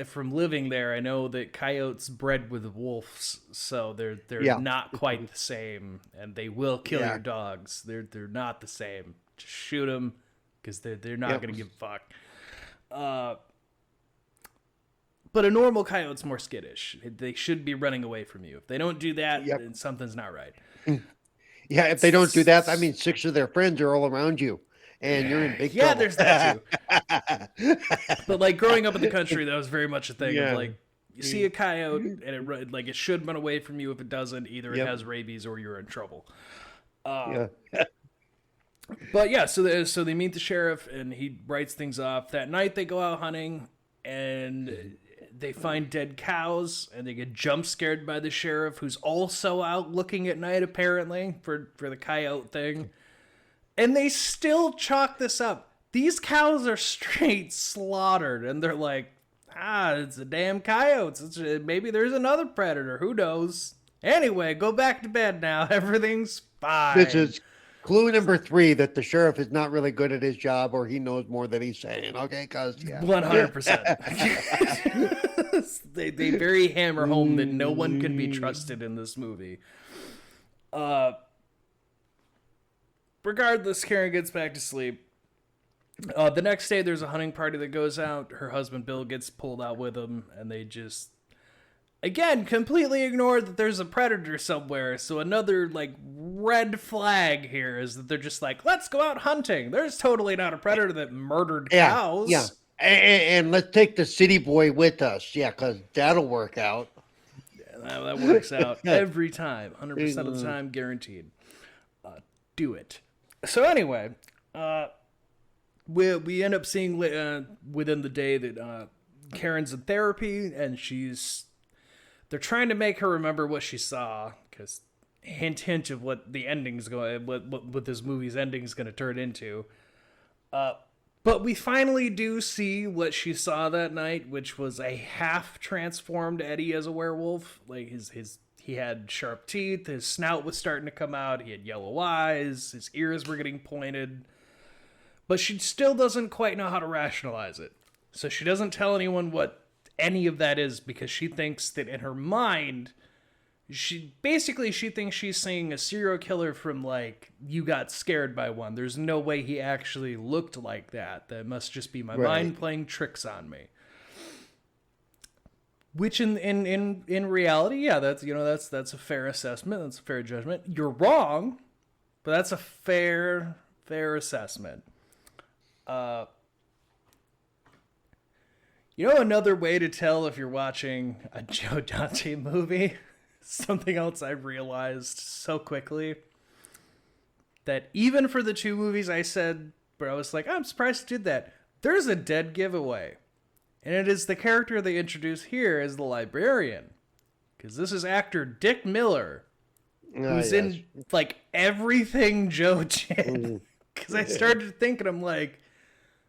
from living there, I know that coyotes bred with wolves, so they're not quite the same, and they will kill your dogs. They're not the same. Just shoot them, because they're not going to give a fuck. But a normal coyote's more skittish. They should be running away from you. If they don't do that, then something's not right. Yeah, if they don't do that, I mean, 6 of their friends are all around you. And you're in big trouble. Yeah, there's that too. But like growing up in the country, that was very much a thing of like, you see a coyote and it should run away from you. If it doesn't, either it has rabies or you're in trouble. But yeah, so they meet the sheriff and he writes things off. That night they go out hunting and they find dead cows and they get jump scared by the sheriff, who's also out looking at night apparently for the coyote thing. And they still chalk this up. These cows are straight slaughtered. And they're like, it's the damn coyotes. Maybe there's another predator. Who knows? Anyway, go back to bed now. Everything's fine. This is clue number 3, that the sheriff is not really good at his job, or he knows more than he's saying. Okay, because 100%. They very hammer home that no one can be trusted in this movie. Regardless, Karen gets back to sleep. The next day, there's a hunting party that goes out. Her husband, Bill, gets pulled out with him, and they just, again, completely ignore that there's a predator somewhere. So another, red flag here is that they're just like, let's go out hunting. There's totally not a predator that murdered cows. Yeah, and let's take the city boy with us. Yeah, because that'll work out. Yeah, that works out every time. 100% of the time, guaranteed. Do it. So anyway, we end up seeing within the day that Karen's in therapy, and they're trying to make her remember what she saw, because hint of what the ending's going, what this movie's ending is going to turn into. But we finally do see what she saw that night, which was a half transformed Eddie as a werewolf. Like he had sharp teeth, his snout was starting to come out, he had yellow eyes, his ears were getting pointed. But she still doesn't quite know how to rationalize it. So she doesn't tell anyone what any of that is, because she thinks that in her mind, she thinks she's seeing a serial killer from, like, You Got Scared by One. There's no way he actually looked like that. That must just be my mind playing tricks on me. Which in reality, yeah, that's a fair assessment. That's a fair judgment. You're wrong, but that's a fair assessment. Another way to tell if you're watching a Joe Dante movie, something else I realized so quickly, that even for the two movies I said where I was like, I'm surprised you did that, there's a dead giveaway. And it is the character they introduce here as the librarian. Because this is actor Dick Miller, who's in, like, everything Joe did. Because I started thinking, I'm like,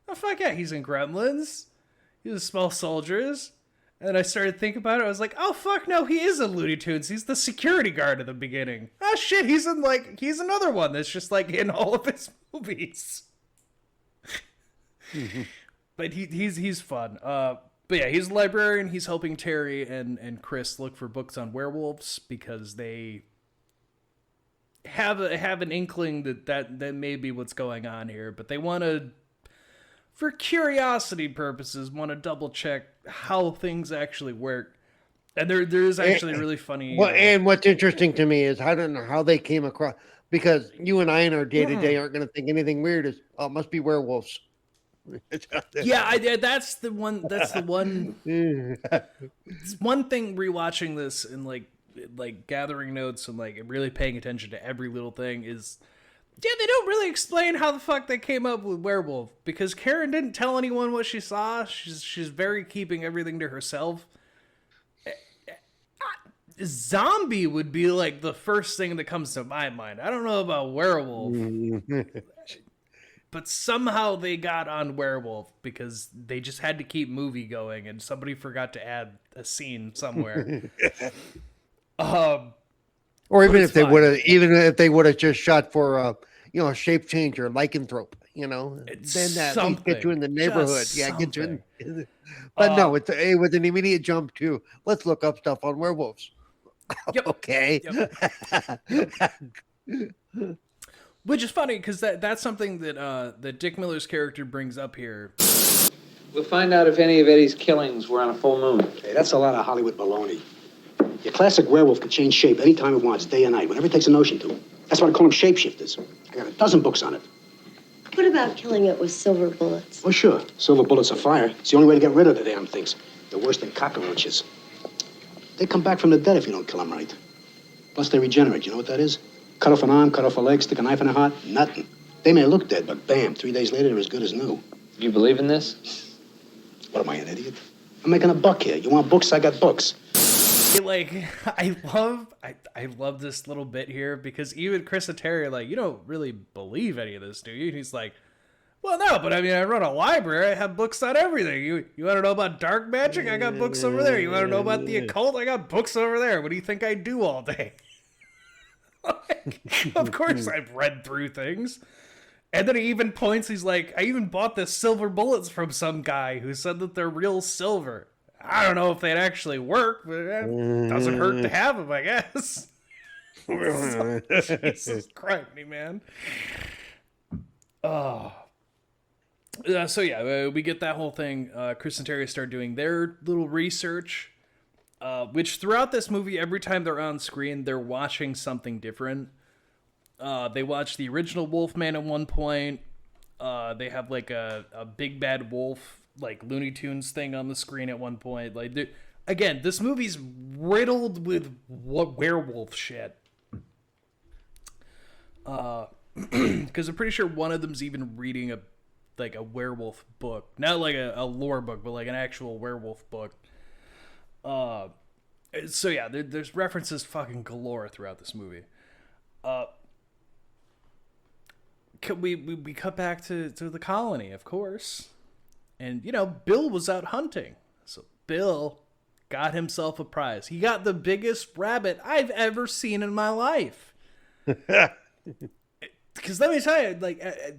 oh, fuck yeah, he's in Gremlins. He was Small Soldiers. And I started thinking about it. I was like, oh, fuck no, he is in Looney Tunes. He's the security guard at the beginning. Oh, shit, he's another one that's just, like, in all of his movies. But he's fun. But yeah, he's a librarian. He's helping Terry and Chris look for books on werewolves because they have an inkling that may be what's going on here. But they want to, for curiosity purposes, want to double check how things actually work. And there is actually really funny. Well, and what's interesting to me is I don't know how they came across, because you and I in our day to day aren't going to think anything weird. Is it must be werewolves. Yeah, that's the one. It's one thing rewatching this and like gathering notes and like really paying attention to every little thing is, yeah, they don't really explain how the fuck they came up with werewolf, because Karen didn't tell anyone what she saw. She's very keeping everything to herself. Zombie would be like the first thing that comes to my mind. I don't know about werewolf. But somehow they got on werewolf because they just had to keep movie going and somebody forgot to add a scene somewhere. Or even if they would have just shot for a shape change or lycanthrope, then that gets you in the neighborhood. Yeah, get you in. But no, it was an immediate jump to let's look up stuff on werewolves. Yep. Okay. Yep. Which is funny because that's something that Dick Miller's character brings up here. We'll find out if any of Eddie's killings were on a full moon. Hey, that's a lot of Hollywood baloney. Your classic werewolf can change shape anytime it wants, day or night, whenever it takes a notion to. That's why I call them shapeshifters. I got a dozen books on it. What about killing it with silver bullets? Oh, sure. Silver bullets are fire. It's the only way to get rid of the damn things. They're worse than cockroaches. They come back from the dead if you don't kill them right. Plus, they regenerate. You know what that is? Cut off an arm, cut off a leg, stick a knife in their heart, nothing. They may look dead, but bam, 3 days later, they're as good as new. You believe in this? What am I, an idiot? I'm making a buck here. You want books? I got books. I love this little bit here because even Chris and Terry are like, you don't really believe any of this, do you? And he's like, well, no, but I mean, I run a library. I have books on everything. You want to know about dark magic? I got books over there. You want to know about the occult? I got books over there. What do you think I do all day? Of course I've read through things. And then he even points, he's like, I even bought the silver bullets from some guy who said that they're real silver. I don't know if they'd actually work, but it doesn't hurt to have them, I guess. Jesus Christ, man. Oh. So yeah, we get that whole thing. Chris and Terry start doing their little research. Which throughout this movie, every time they're on screen, they're watching something different. They watch the original Wolfman at one point. They have like a big bad wolf, like Looney Tunes thing on the screen at one point. Like, again, this movie's riddled with werewolf shit. Because I'm pretty sure one of them's even reading a werewolf book, not like a lore book, but like an actual werewolf book. So yeah, there's references fucking galore throughout this movie. we cut back to the colony, of course. And, Bill was out hunting. So Bill got himself a prize. He got the biggest rabbit I've ever seen in my life. Because let me tell you,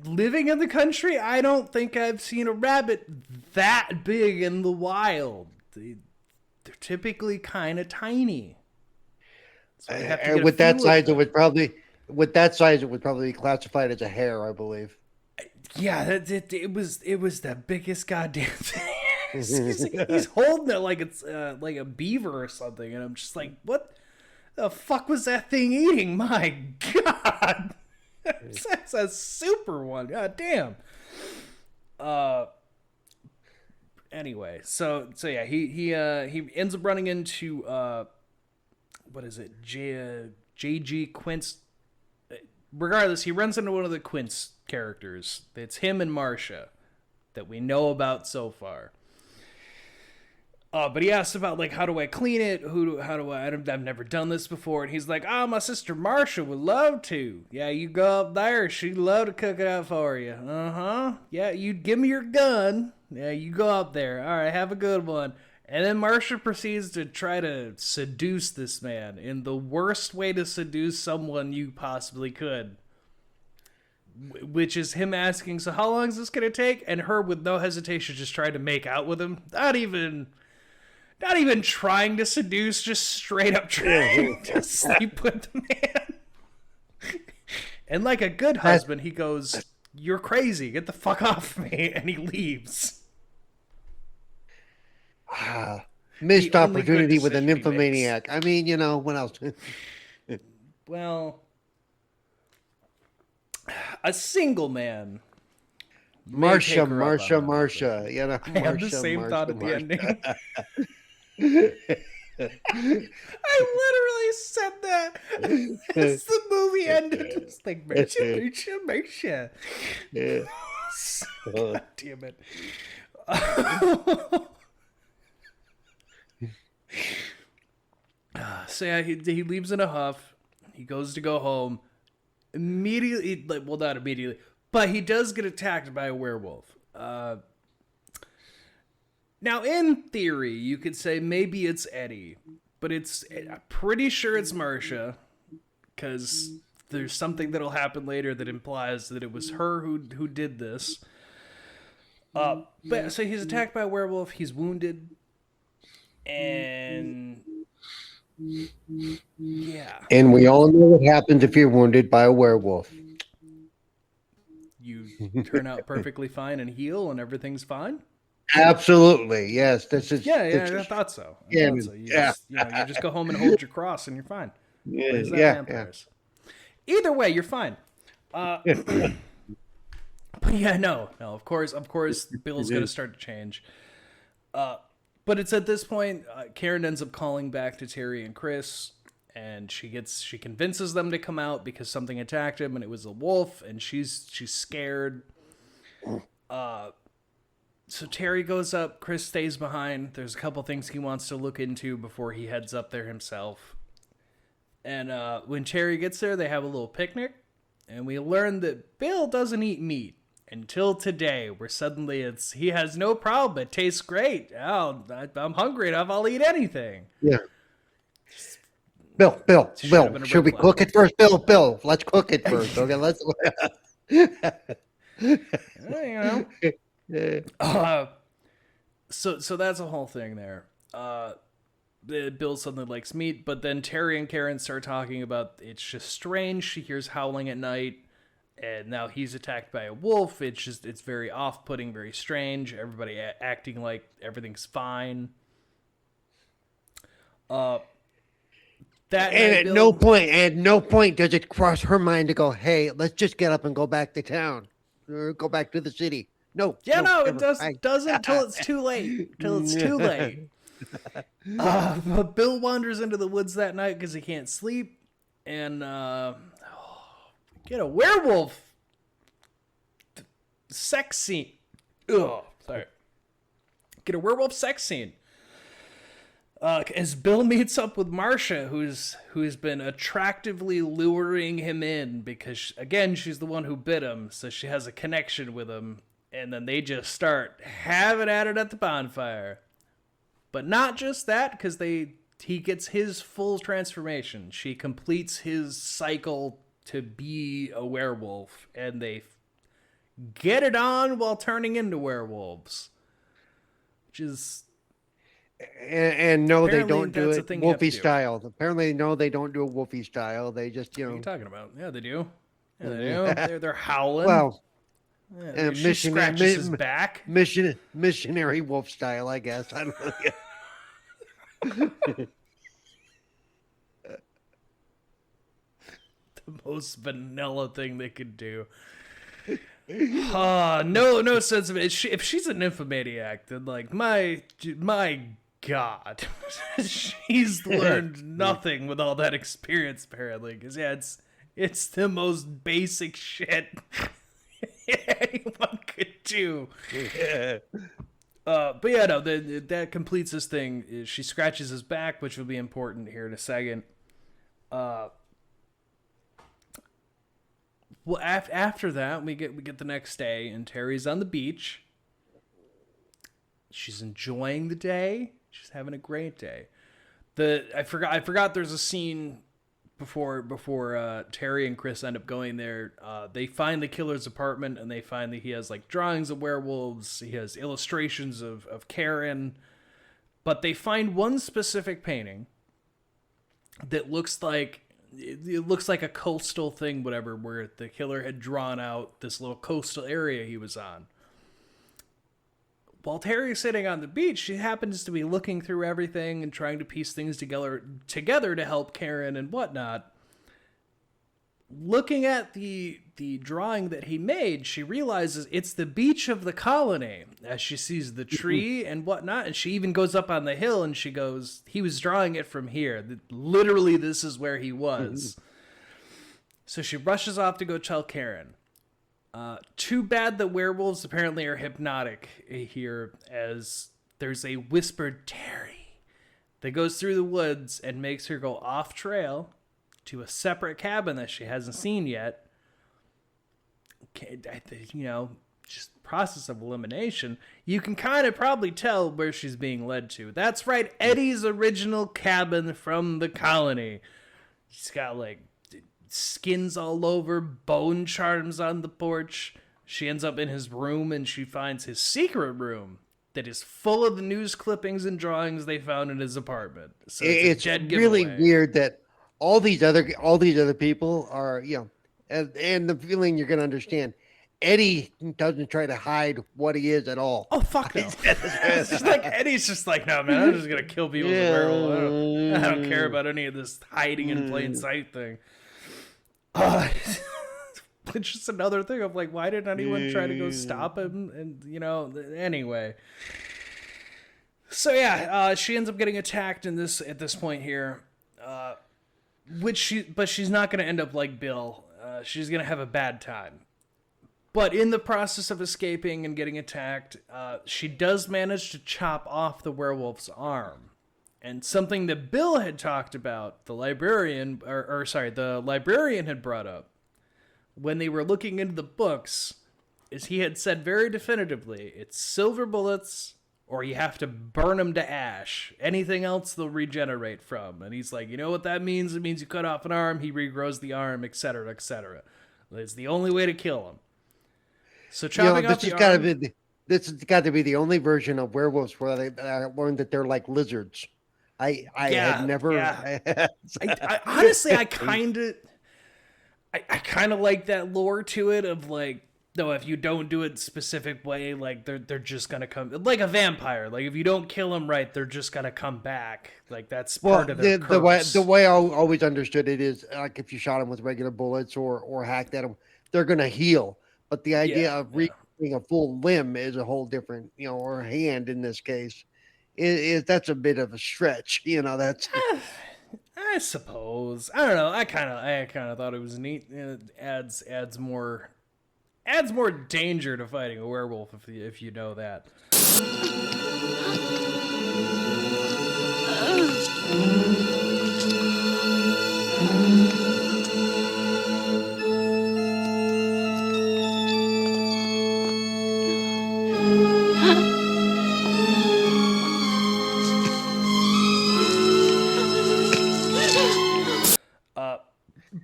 living in the country, I don't think I've seen a rabbit that big in the wild. They're typically kind of tiny. So with that size, it would probably be classified as a hare, I believe. Yeah, it was the biggest goddamn thing. he's holding it like it's like a beaver or something, and I'm just like, what the fuck was that thing eating? My God, that's a super one. God damn. Anyway, so yeah, he ends up running into what is it, JG Quince. Regardless, he runs into one of the Quince characters. It's him and Marcia that we know about so far. But he asks about, how do I clean it? I've never done this before. And he's like, my sister Marcia would love to. Yeah, you go up there. She'd love to cook it out for you. Uh-huh. Yeah, you give me your gun. Yeah, you go up there. All right, have a good one. And then Marcia proceeds to try to seduce this man in the worst way to seduce someone you possibly could. Which is him asking, so how long is this going to take? And her, with no hesitation, just trying to make out with him. Not even trying to seduce, just straight up trying to sleep with the man. And like a good husband, he goes, "You're crazy. Get the fuck off me." And he leaves. Missed opportunity with a nymphomaniac. I mean, what else? Well, a single man. Marcia. I have the same thought at the ending. I literally said that as the movie ended. It's like, Marcia. Yeah. God damn it. So yeah, he leaves in a huff. He goes to go home. Immediately, not immediately, but he does get attacked by a werewolf. Now, in theory, you could say maybe it's Eddie, but I'm pretty sure it's Marcia, because there's something that'll happen later that implies that it was her who did this. But so he's attacked by a werewolf. He's wounded, and yeah. And we all know what happens if you're wounded by a werewolf. You turn out perfectly fine and heal, and everything's fine. Absolutely, yes. This is I thought so. You just go home and hold your cross, and you're fine. Vampires. Either way, you're fine. But yeah, no. Of course, Bill's gonna start to change. But it's at this point, Karen ends up calling back to Terry and Chris, and she convinces them to come out because something attacked him, and it was a wolf, and she's scared. So Terry goes up, Chris stays behind. There's a couple things he wants to look into before he heads up there himself. And when Terry gets there, they have a little picnic, and we learn that Bill doesn't eat meat until today, where suddenly he has no problem. It tastes great. Oh, I'm hungry enough. I'll eat anything. Yeah. Bill. Should we cook it first? Bill, let's cook it first. Okay, let's. So that's a whole thing there. Bill suddenly likes meat, but then Terry and Karen start talking about it's just strange. She hears howling at night, and now he's attacked by a wolf. It's very off-putting, very strange. Everybody acting like everything's fine. At no point does it cross her mind to go, "Hey, let's just get up and go back to town, or go back to the city." No. It doesn't till it's too late. But Bill wanders into the woods that night because he can't sleep, and get a werewolf sex scene. Get a werewolf sex scene. As Bill meets up with Marcia, who's been attractively luring him in because, again, she's the one who bit him, so she has a connection with him, and then they just start having at it at the bonfire. But not just that, because he gets his full transformation. She completes his cycle to be a werewolf, and they get it on while turning into werewolves, which is... And no, they Apparently don't do that's a it thing you have to Wolfie do. style. Apparently, no, they don't do a Wolfie style. They just, What are you talking about? Yeah, they do. Yeah, they do. They're howling. Well, yeah, she scratches his back. Missionary wolf style, I guess. I don't know. The most vanilla thing they could do. No sense of it. If she's a nymphomaniac, then like my God, she's learned nothing with all that experience apparently. Because yeah, it's the most basic shit anyone could do. But yeah, no, that completes this thing. She scratches his back, which will be important here in a second. Well, after that, we get the next day, and Terry's on the beach. She's enjoying the day. She's having a great day. I forgot. There's a scene before Terry and Chris end up going there. They find the killer's apartment, and they find that he has like drawings of werewolves. He has illustrations of Karen, but they find one specific painting that looks like. It looks like a coastal thing, whatever, where the killer had drawn out this little coastal area he was on. While Terry's sitting on the beach, she happens to be looking through everything and trying to piece things together to help Karen and whatnot. Looking at the drawing that he made, she realizes it's the beach of the colony as she sees the tree and whatnot. And she even goes up on the hill and she goes, he was drawing it from here. Literally, this is where he was. So she rushes off to go tell Karen. Too bad the werewolves apparently are hypnotic here, as there's a whispered Terry that goes through the woods and makes her go off trail to a separate cabin that she hasn't seen yet. Just process of elimination. You can kind of probably tell where she's being led to. That's right, Eddie's original cabin from the colony. She's got like skins all over, bone charms on the porch. She ends up in his room and she finds his secret room that is full of the news clippings and drawings they found in his apartment. So it's a dead really giveaway. weird that all these other people are, and the feeling you're going to understand. Eddie doesn't try to hide what he is at all. Oh, fuck no. It's just like, Eddie's just like, no, man, I'm just going to kill people with a werewolf. I don't care about any of this hiding in plain sight thing. It's just another thing of like, why didn't anyone try to go stop him? And, anyway. So, yeah, she ends up getting attacked at this point here. But she's not going to end up like Bill. She's going to have a bad time. But in the process of escaping and getting attacked, she does manage to chop off the werewolf's arm. And something that Bill had talked about, the librarian had brought up when they were looking into the books, is he had said very definitively, it's silver bullets or you have to burn them to ash. Anything else they'll regenerate from. And he's like, you know what that means? It means you cut off an arm, he regrows the arm, etc., etc. It's the only way to kill him. So chopping off the arm... This has got to be the only version of werewolves where I learned that they're like lizards. I had never... Yeah. Honestly, I kind of like that lore to it of like, no, if you don't do it specific way, like they're just gonna come like a vampire. Like if you don't kill them right, they're just gonna come back. Like that's part of their curse. The way I always understood it is like if you shot them with regular bullets or hacked at them, they're gonna heal. But the idea of regrowing a full limb is a whole different, or a hand in this case. That's a bit of a stretch, That's I suppose. I don't know. I kind of thought it was neat. It adds more danger to fighting a werewolf if you know that.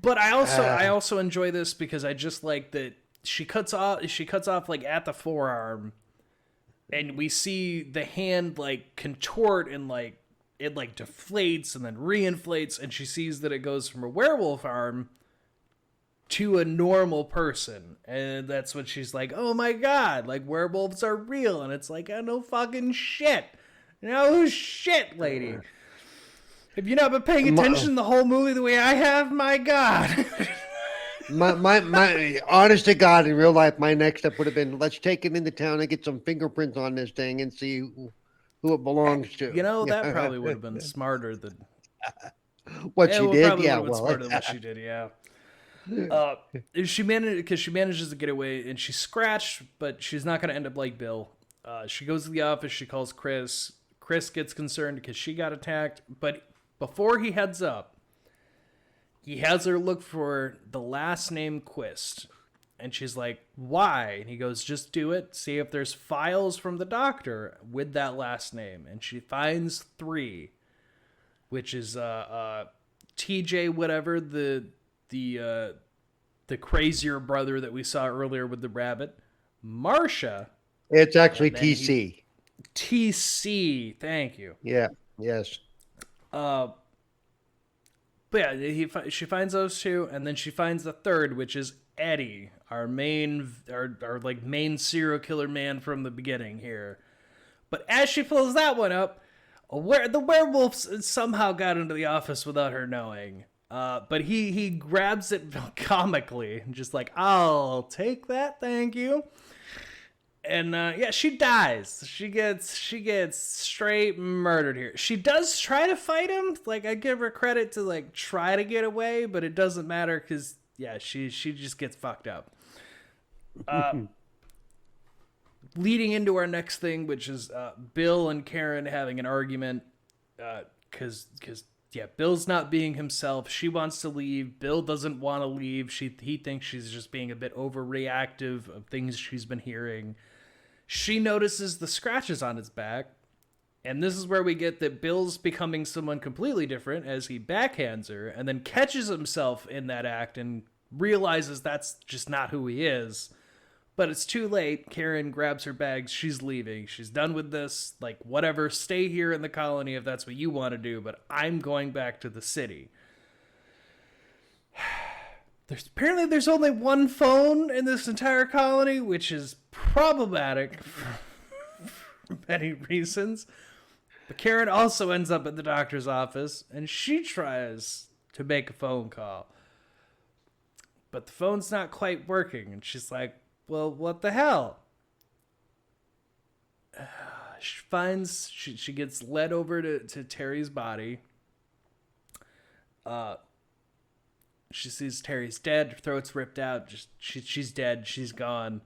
But I also enjoy this because I just like that she cuts off like at the forearm, and we see the hand like contort and like it like deflates and then reinflates, and she sees that it goes from a werewolf arm to a normal person, and that's when she's like, oh my god, like werewolves are real. And it's like, oh, no fucking shit, no shit, lady. Have you not been paying attention the whole movie the way I have? My God. my honest to God, in real life, my next step would have been, let's take it into town and get some fingerprints on this thing and see who it belongs to. You know, that probably would have been smarter than what she did. Yeah, well, smarter than what she did. Yeah. She manages to get away, and she's scratched, but she's not going to end up like Bill. She goes to the office. She calls Chris. Chris gets concerned because she got attacked, but before he heads up, he has her look for the last name Quist. And she's like, why? And he goes, just do it. See if there's files from the doctor with that last name. And she finds 3, which is TJ, whatever, the crazier brother that we saw earlier with the rabbit. Marsha. It's actually TC. TC, thank you. Yeah, yes. But yeah, she finds those 2, and then she finds the 3rd, which is Eddie, our main serial killer man from the beginning here. But as she pulls that one up, the werewolves somehow got into the office without her knowing. But he grabs it comically, just like, I'll take that, thank you. And yeah, she dies. She gets straight murdered here. She does try to fight him. Like, I give her credit to like try to get away, but it doesn't matter because yeah, she just gets fucked up. Leading into our next thing, which is Bill and Karen having an argument. Because yeah, Bill's not being himself. She wants to leave. Bill doesn't want to leave. He thinks she's just being a bit overreactive of things she's been hearing. She notices the scratches on his back, and this is where we get that Bill's becoming someone completely different as he backhands her, and then catches himself in that act and realizes that's just not who he is. But it's too late. Karen grabs her bags. She's leaving. She's done with this. Like, whatever, stay here in the colony if that's what you want to do, but I'm going back to the city. Apparently there's only one phone in this entire colony, which is problematic for many reasons. But Karen also ends up at the doctor's office, and she tries to make a phone call. But the phone's not quite working, and she's like, well, what the hell? She gets led over to Terry's body. She sees Terry's dead, her throat's ripped out, she's dead, she's gone.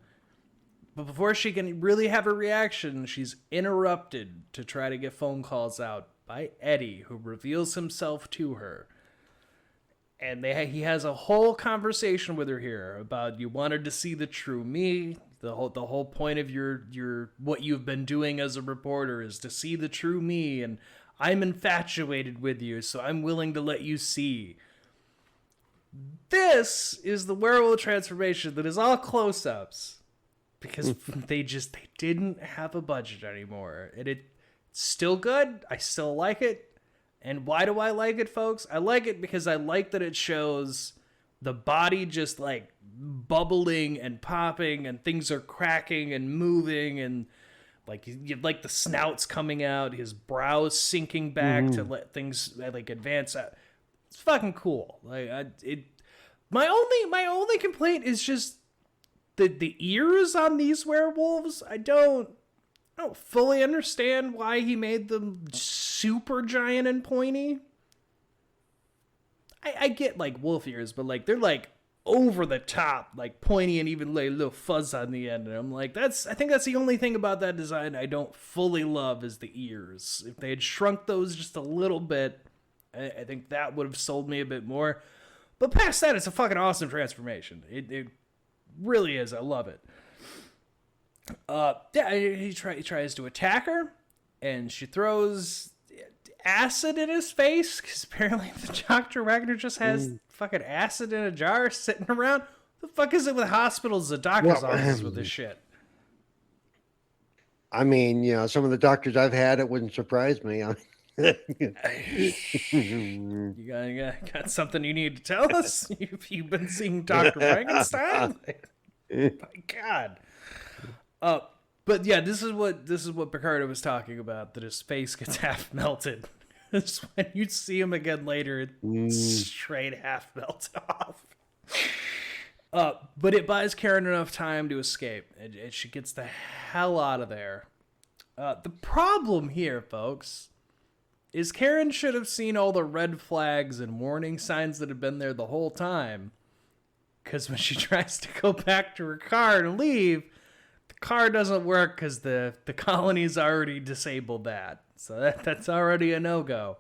But before she can really have a reaction, she's interrupted to try to get phone calls out by Eddie, who reveals himself to her. And he has a whole conversation with her here about, you wanted to see the true me. The whole point of your what you've been doing as a reporter is to see the true me, and I'm infatuated with you, so I'm willing to let you see. This is the werewolf transformation that is all close-ups because they didn't have a budget anymore. And it's still good. I still like it. And why do I like it, folks? I like it because I like that it shows the body just like bubbling and popping, and things are cracking and moving, and like the snouts coming out, his brows sinking back to let things like advance. It's fucking cool. My only complaint is just the ears on these werewolves. I don't fully understand why he made them super giant and pointy. I get like wolf ears, but like they're like over the top, like pointy and even like a little fuzz on the end. And I'm like, I think that's the only thing about that design I don't fully love is the ears. If they had shrunk those just a little bit, I think that would have sold me a bit more. But past that, it's a fucking awesome transformation. It really is. I love it. He tries to attack her, and she throws acid in his face, because apparently the Dr. Wagner just has fucking acid in a jar sitting around. The fuck is it with hospitals and doctor's offices with this shit? I mean, you know, some of the doctors I've had, it wouldn't surprise me. You got something you need to tell us? You've been seeing Dr. Frankenstein? My God. But yeah, this is what Picardo was talking about, that his face gets half melted. It's when you see him again later, it's straight half melted off. But it buys Karen enough time to escape, and she gets the hell out of there. The problem here, folks, is Karen should have seen all the red flags and warning signs that have been there the whole time. Because when she tries to go back to her car and leave, the car doesn't work because the colony's already disabled that. So that's already a no-go.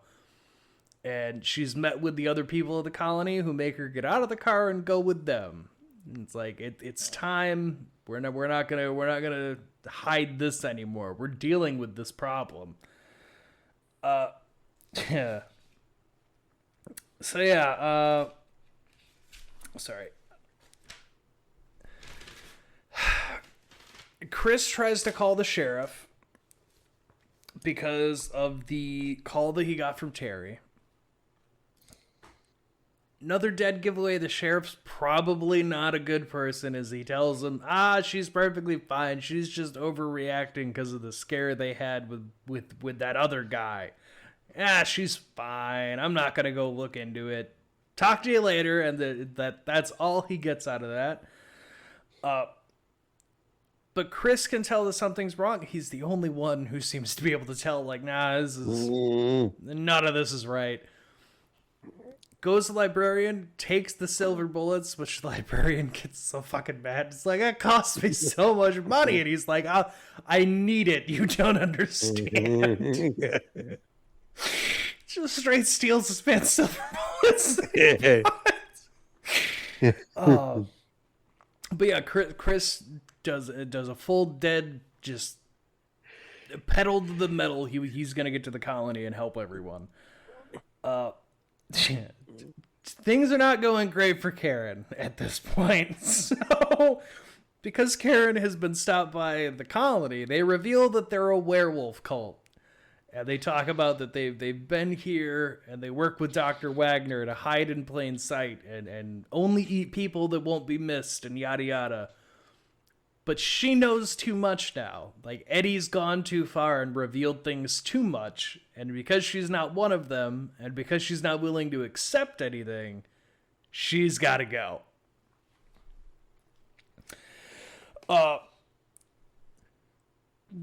And she's met with the other people of the colony who make her get out of the car and go with them. And it's like, it's time. We're not gonna hide this anymore. We're dealing with this problem. Yeah. So yeah, sorry. Chris tries to call the sheriff because of the call that he got from Terry. Another dead giveaway. The sheriff's probably not a good person, as he tells him, she's perfectly fine. She's just overreacting because of the scare they had with that other guy. She's fine. I'm not going to go look into it. Talk to you later. And that's all he gets out of that. But Chris can tell that something's wrong. He's the only one who seems to be able to tell, like, none of this is right. Goes to the librarian, takes the silver bullets, which the librarian gets so fucking mad. It's like, it cost me so much money. And he's like, I need it. You don't understand. Just straight steals his man's silver bullets. But yeah, Chris does a full dead, just pedal to the metal. He's gonna get to the colony and help everyone. Things are not going great for Karen at this point. So, because Karen has been stopped by the colony, they reveal that they're a werewolf cult. And they talk about that they've been here and they work with Dr. Wagner to hide in plain sight and only eat people that won't be missed and yada yada. But she knows too much now. Like, Eddie's gone too far and revealed things too much. And because she's not one of them, and because she's not willing to accept anything, she's got to go.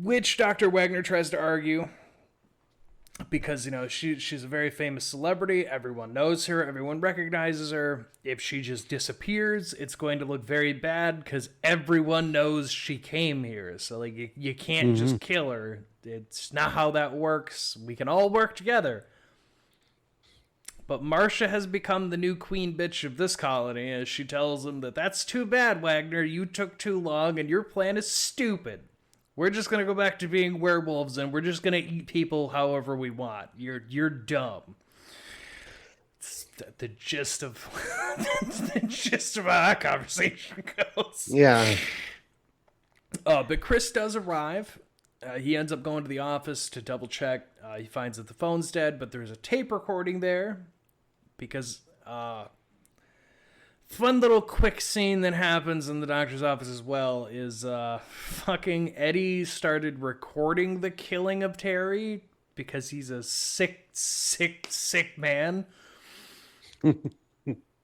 Which Dr. Wagner tries to argue. Because, you know, she's a very famous celebrity. Everyone knows her. Everyone recognizes her. If she just disappears, it's going to look very bad because everyone knows she came here. So, like, you can't just kill her. It's not how that works. We can all work together. But Marcia has become the new queen bitch of this colony as she tells him that that's too bad, Wagner. You took too long and your plan is stupid. We're just going to go back to being werewolves and we're just going to eat people however we want. You're dumb. It's the gist of the gist of how that conversation goes. Yeah. But Chris does arrive. He ends up going to the office to double check. He finds that the phone's dead, but there's a tape recording there because fun little quick scene that happens in the doctor's office as well is fucking Eddie started recording the killing of Terry because he's a sick man.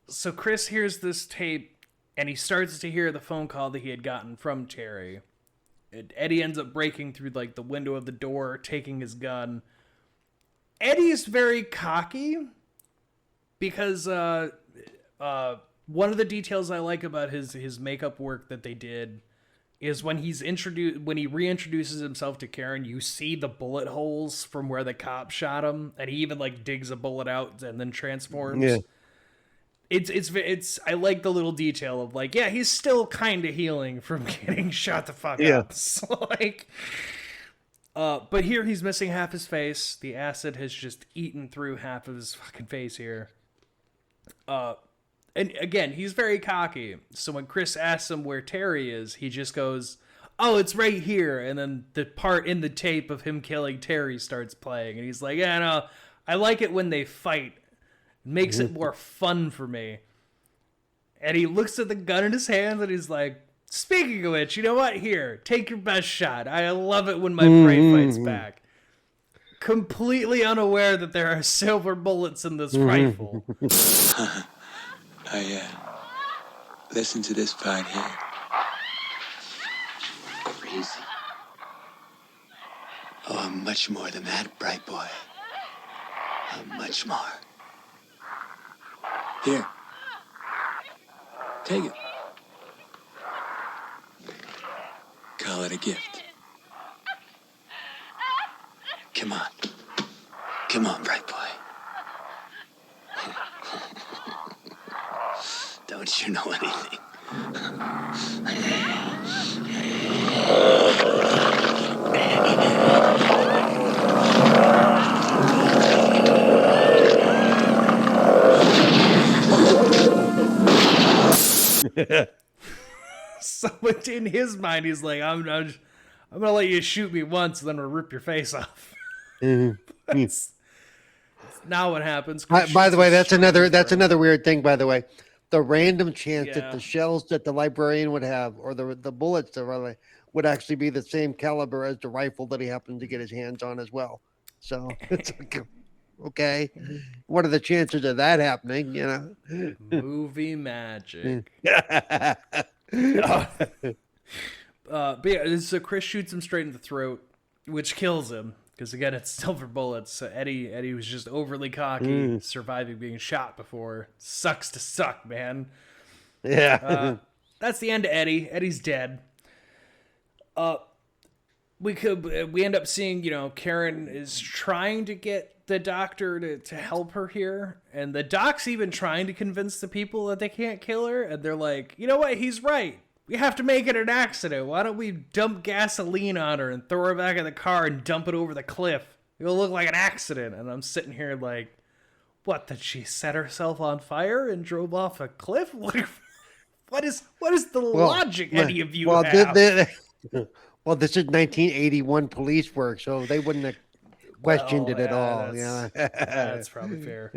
So Chris hears this tape and he starts to hear the phone call that he had gotten from Terry. Eddie ends up breaking through like the window of the door, taking his gun. Eddie's very cocky because one of the details I like about his makeup work that they did is when he reintroduces himself to Karen, you see the bullet holes from where the cop shot him, and he even like digs a bullet out and then transforms. Yeah. It's I like the little detail of like, yeah, he's still kind of healing from getting shot the fuck up. So like, but here he's missing half his face. The acid has just eaten through half of his fucking face here. And again, he's very cocky. So when Chris asks him where Terry is, he just goes, "Oh, it's right here." And then the part in the tape of him killing Terry starts playing. And he's like, "Yeah, no, I like it when they fight. It makes it more fun for me." And he looks at the gun in his hand and he's like, "Speaking of which, you know what? Here, take your best shot. I love it when my prey fights back." Completely unaware that there are silver bullets in this rifle. Listen to this part here. Crazy. Oh, I'm much more than that, bright boy. I'm much more. Here. Take it. Call it a gift. Come on. Come on, bright boy. Don't you know anything? So in his mind, he's like, I'm gonna let you shoot me once, and then I'm gonna rip your face off. That's not what happens. By the way, that's another weird thing. By the way, the random chance that the shells that the librarian would have, or the bullets that would actually be the same caliber as the rifle that he happened to get his hands on as well. So it's like, okay, what are the chances of that happening? You know, movie magic. But yeah, so Chris shoots him straight in the throat, which kills him. Because again, it's silver bullets. So Eddie was just overly cocky, surviving being shot before. Sucks to suck, man. Yeah. That's the end of Eddie. Eddie's dead. We end up seeing, Karen is trying to get the doctor to help her here, and the doc's even trying to convince the people that they can't kill her, and they're like, you know what? He's right. We have to make it an accident. Why don't we dump gasoline on her and throw her back in the car and dump it over the cliff? It'll look like an accident. And I'm sitting here like, what, did she set herself on fire and drove off a cliff? What is the logic any of you have? Well, this is 1981 police work, so they wouldn't have questioned it at all. Yeah, that's probably fair.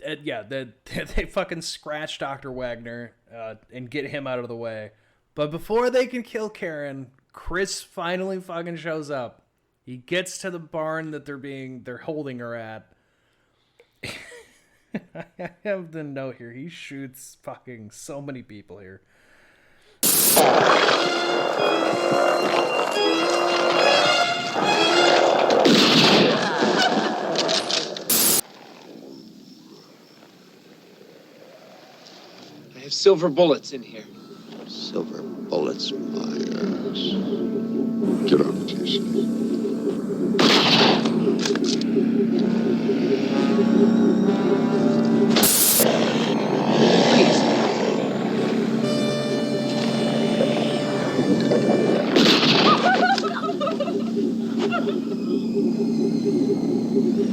They fucking scratch Dr. Wagner and get him out of the way. But before they can kill Karen, Chris finally fucking shows up. He gets to the barn that they're holding her at. I have the note here. He shoots fucking so many people here. I have silver bullets in here. Silver bullets, Myers. Get up, Jason.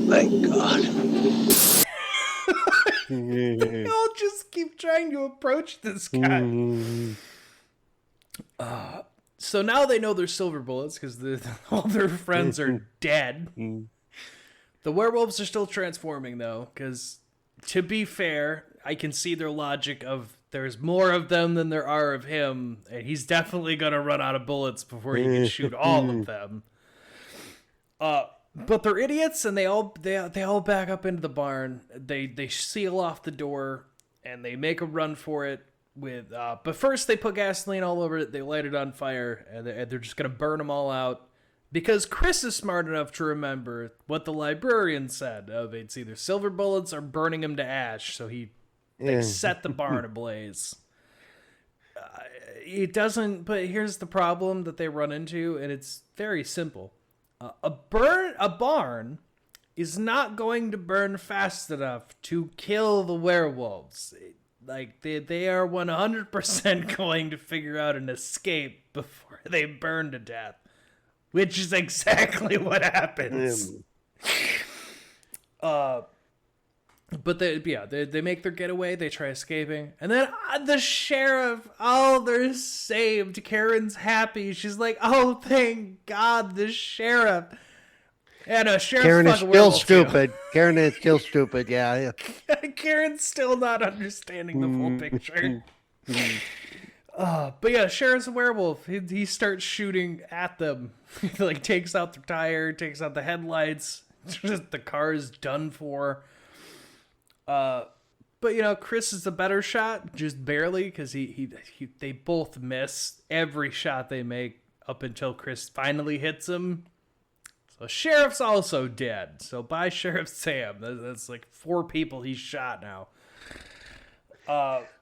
Thank God. They all just keep trying to approach this guy. So now they know they're silver bullets because all their friends are dead. The werewolves are still transforming, though, because to be fair, I can see their logic of there's more of them than there are of him, and he's definitely going to run out of bullets before he can shoot all of them. But they're idiots, and they all back up into the barn. They seal off the door, and they make a run for it. But first they put gasoline all over it. They light it on fire, and they're just gonna burn them all out. Because Chris is smart enough to remember what the librarian said of it's either silver bullets or burning him to ash. So they set the barn ablaze. It doesn't, but here's the problem that they run into, and it's very simple. A barn is not going to burn fast enough to kill the werewolves. Like, they are 100% going to figure out an escape before they burn to death, which is exactly what happens. But they make their getaway. They try escaping. And then the sheriff, they're saved. Karen's happy. She's like, oh, thank God, the sheriff. And sheriff's Karen is still stupid. Karen is still stupid, yeah. Karen's still not understanding the full picture. But yeah, sheriff's a werewolf. He starts shooting at them. He like takes out the tire, takes out the headlights. The car is done for. But you know, Chris is a better shot, just barely, because they both miss every shot they make up until Chris finally hits him. So sheriff's also dead. So bye, Sheriff Sam. That's like 4 people he's shot now.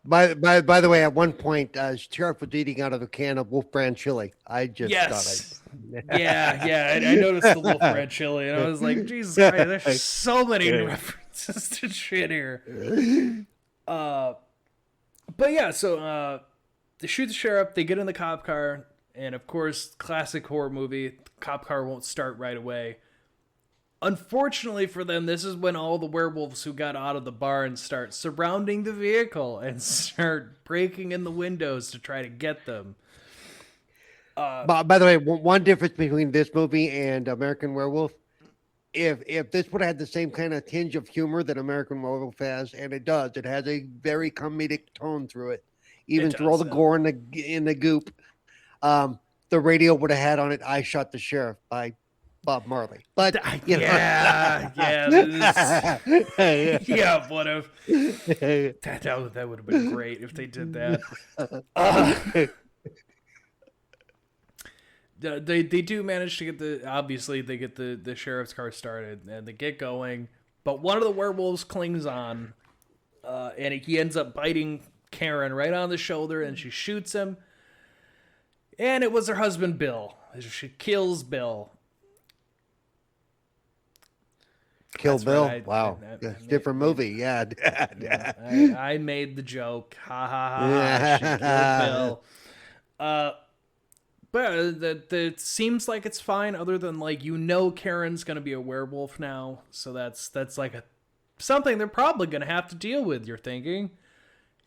By the way, at one point, sheriff was eating out of a can of Wolf Brand chili. I just thought I noticed the Wolf Brand chili, and I was like, Jesus Christ, there's so many references to shit here. But yeah, so they shoot the sheriff, they get in the cop car, and of course, classic horror movie, the cop car won't start right away. Unfortunately for them, this is when all the werewolves who got out of the barn start surrounding the vehicle and start breaking in the windows to try to get them. By the way, one difference between this movie and American Werewolf, if this would have had the same kind of tinge of humor that American Werewolf has, and it does, it has a very comedic tone through it, even through all the gore in the goop. The radio would have had on it, "I Shot the Sheriff" by Bob Marley. But you know. Yeah, what if that would have been great if they did that. They do manage to get the sheriff's car started and they get going, but one of the werewolves clings on, and he ends up biting Karen right on the shoulder, and she shoots him. And it was her husband Bill. She kills Bill. Kill Bill? Wow. Different movie. Yeah. I made the joke. Ha ha ha. She killed Bill. But it seems like it's fine, other than like, Karen's gonna be a werewolf now, so that's like something they're probably gonna have to deal with. You're thinking,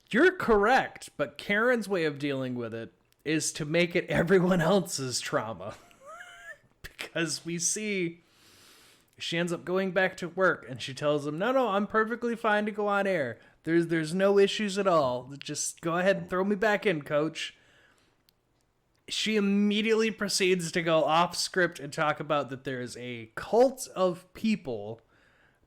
you're correct, but Karen's way of dealing with it is to make it everyone else's trauma. Because we see she ends up going back to work and she tells him, no, I'm perfectly fine to go on air. There's no issues at all. Just go ahead and throw me back in, coach. She immediately proceeds to go off script and talk about that there is a cult of people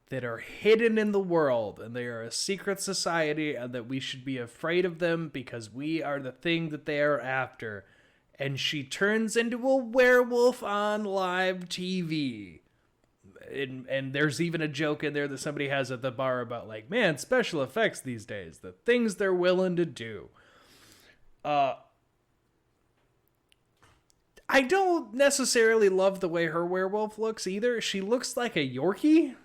that are hidden in the world, and they are a secret society, and that we should be afraid of them because we are the thing that they are after. And she turns into a werewolf on live TV. And there's even a joke in there that somebody has at the bar about, like, man, special effects these days, the things they're willing to do. I don't necessarily love the way her werewolf looks either. She looks like a Yorkie.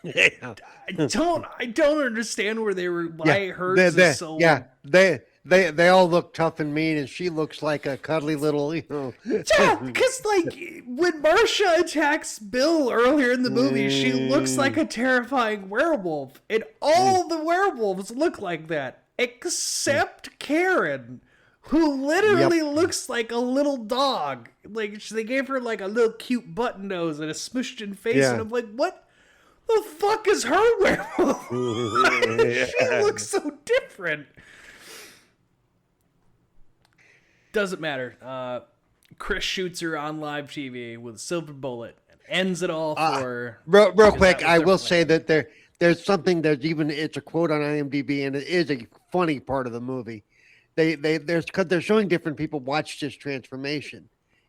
Yeah. I don't understand where they were. Why hers is so. Yeah, they all look tough and mean, and she looks like a cuddly little. Yeah, because like when Marcia attacks Bill earlier in the movie, she looks like a terrifying werewolf, and all the werewolves look like that except Karen, who literally looks like a little dog. Like they gave her like a little cute button nose and a smushed in face, and I'm like, what the fuck is her werewolf? She looks so different. Doesn't matter. Chris shoots her on live TV with a silver bullet and ends it all for her. Real quick, I will say that there's something it's a quote on IMDb, and it is a funny part of the movie. Because they're showing different people watch this transformation,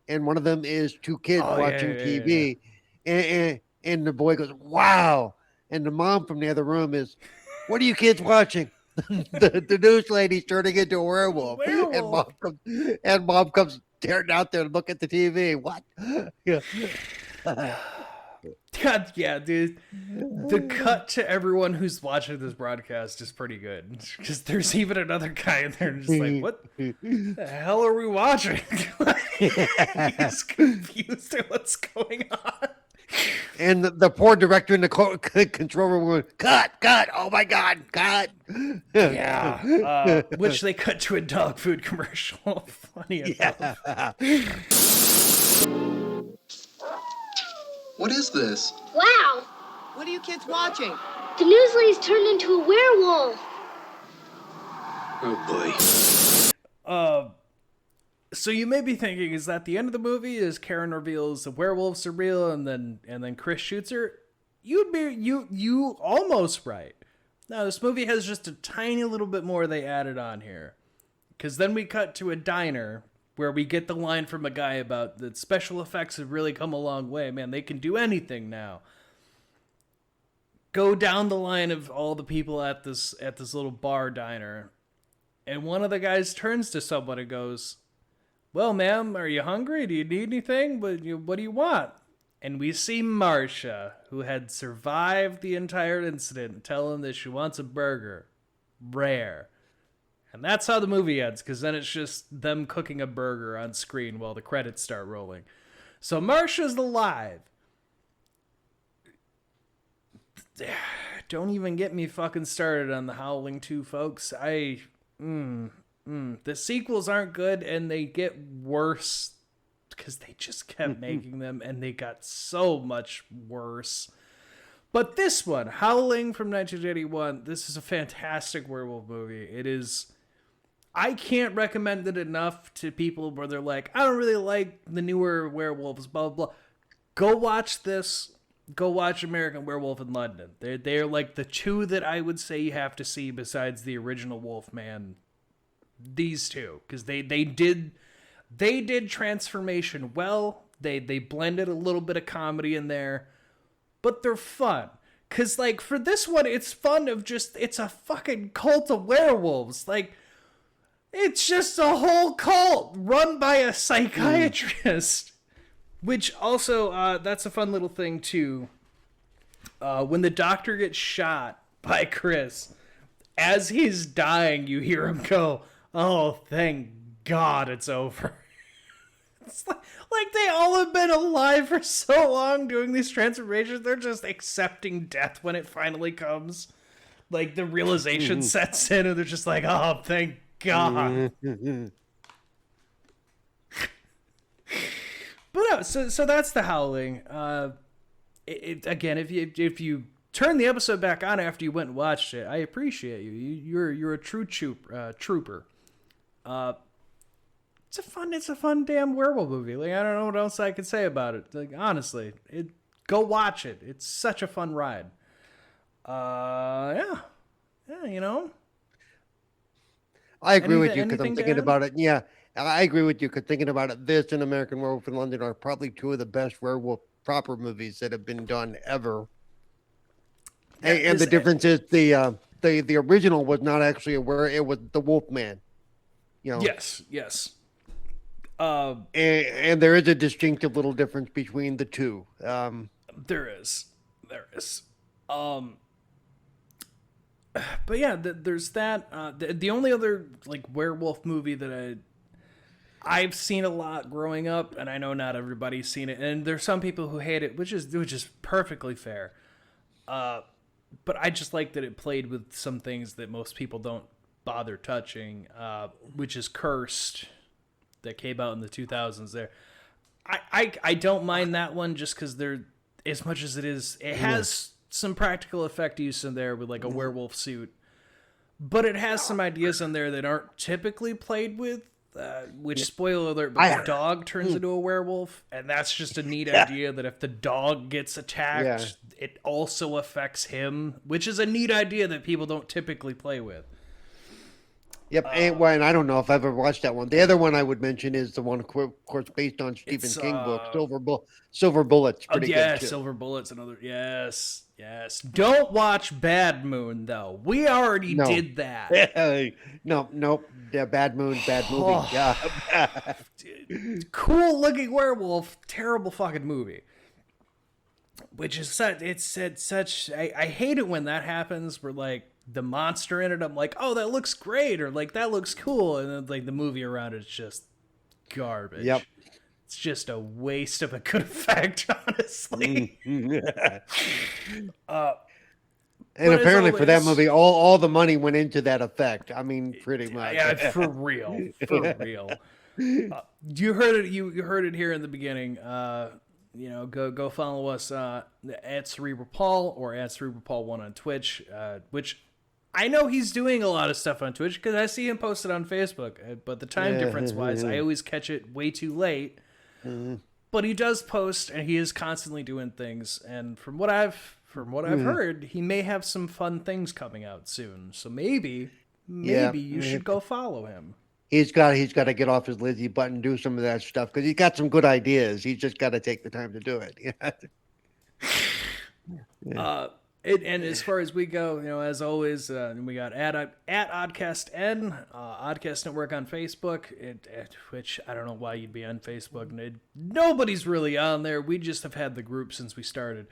and one of them is two kids watching TV, and the boy goes, "Wow!" and the mom from the other room is, "What are you kids watching?" the news lady's turning into a werewolf. And mom comes tearing out there to look at the TV. What? God, yeah, dude. The cut to everyone who's watching this broadcast is pretty good. Because there's even another guy in there just like, what the hell are we watching? He's confused at what's going on. And the poor director in the control room went, cut, oh my God, cut. Yeah. Which they cut to a dog food commercial. Funny enough. What is this? Wow! What are you kids watching? The news lady's turned into a werewolf. Oh boy. So you may be thinking, is that the end of the movie? Is Karen reveals the werewolves are real and then Chris shoots her? You almost right. Now this movie has just a tiny little bit more they added on here. Because then we cut to a diner where we get the line from a guy about that special effects have really come a long way. Man, they can do anything now. Go down the line of all the people at this little bar diner. And one of the guys turns to someone and goes, "Well, ma'am, are you hungry? Do you need anything? What do you want?" And we see Marcia, who had survived the entire incident, tell him that she wants a burger. Rare. And that's how the movie ends, because then it's just them cooking a burger on screen while the credits start rolling. So Marcia's alive. Don't even get me fucking started on the Howling 2, folks. The sequels aren't good, and they get worse because they just kept making them, and they got so much worse. But this one, Howling from 1981, this is a fantastic werewolf movie. It is... I can't recommend it enough to people where they're like, I don't really like the newer werewolves, blah, blah, blah. Go watch this. Go watch American Werewolf in London. They're like the two that I would say you have to see besides the original Wolfman. These two. Because they did transformation well. They blended a little bit of comedy in there. But they're fun. Because, like, for this one, it's fun of just, it's a fucking cult of werewolves. Like, it's just a whole cult run by a psychiatrist. Which also, that's a fun little thing, too. When the doctor gets shot by Chris, as he's dying, you hear him go, "Oh, thank God it's over." It's like they all have been alive for so long doing these transformations. They're just accepting death when it finally comes. Like, the realization sets in, and they're just like, "Oh, thank God." But no, so that's the Howling. Again, if you turn the episode back on after you went and watched it, I appreciate you. You're a true trooper. It's a fun damn werewolf movie. Like, I don't know what else I can say about it. Like, honestly, go watch it. It's such a fun ride. Yeah, you know. I agree with you because I'm thinking about it. Yeah, I agree with you because thinking about it, this and American Werewolf in London are probably two of the best werewolf proper movies that have been done ever. And the difference is the original was not actually it was the Wolfman. You know. Yes. And there is a distinctive little difference between the two. There is. But yeah, there's that. The only other like werewolf movie that I've seen a lot growing up, and I know not everybody's seen it, and there's some people who hate it, which is perfectly fair. But I just like that it played with some things that most people don't bother touching, which is Cursed, that came out in the 2000s. There, I don't mind that one just because they're, as much as it has some practical effect use in there with like a werewolf suit, but it has some ideas in there that aren't typically played with. Which, spoiler alert, but the dog turns into a werewolf, and that's just a neat idea that if the dog gets attacked, it also affects him, which is a neat idea that people don't typically play with. Yep, and I don't know if I've ever watched that one. The other one I would mention is the one, of course, based on Stephen King book, Silver Bullets. Pretty good too. Silver Bullets, another yes. Don't watch Bad Moon though. We already did that. Nope. Yeah, Bad Moon, bad movie. Yeah. Cool looking werewolf, terrible fucking movie. Which is such. I hate it when that happens. Where like the monster in it, I'm like, oh, that looks great, or like that looks cool, and then like the movie around it's just garbage. Yep. It's just a waste of a good effect, honestly. And apparently for that movie, all the money went into that effect. I mean, pretty much. Yeah, for real. You heard it. You heard it here in the beginning. Go follow us at Cerebral Paul or at Cerebral Paul 1 on Twitch, which I know he's doing a lot of stuff on Twitch because I see him posted on Facebook. But the time difference wise, I always catch it way too late. But he does post, and he is constantly doing things. And from what I've heard, he may have some fun things coming out soon. So maybe you should go follow him. He's got to get off his Lizzie butt and do some of that stuff because he's got some good ideas. He's just got to take the time to do it. And as far as we go, as always, we got at Oddcast N, Oddcast Network on Facebook, which I don't know why you'd be on Facebook. Nobody's really on there. We just have had the group since we started.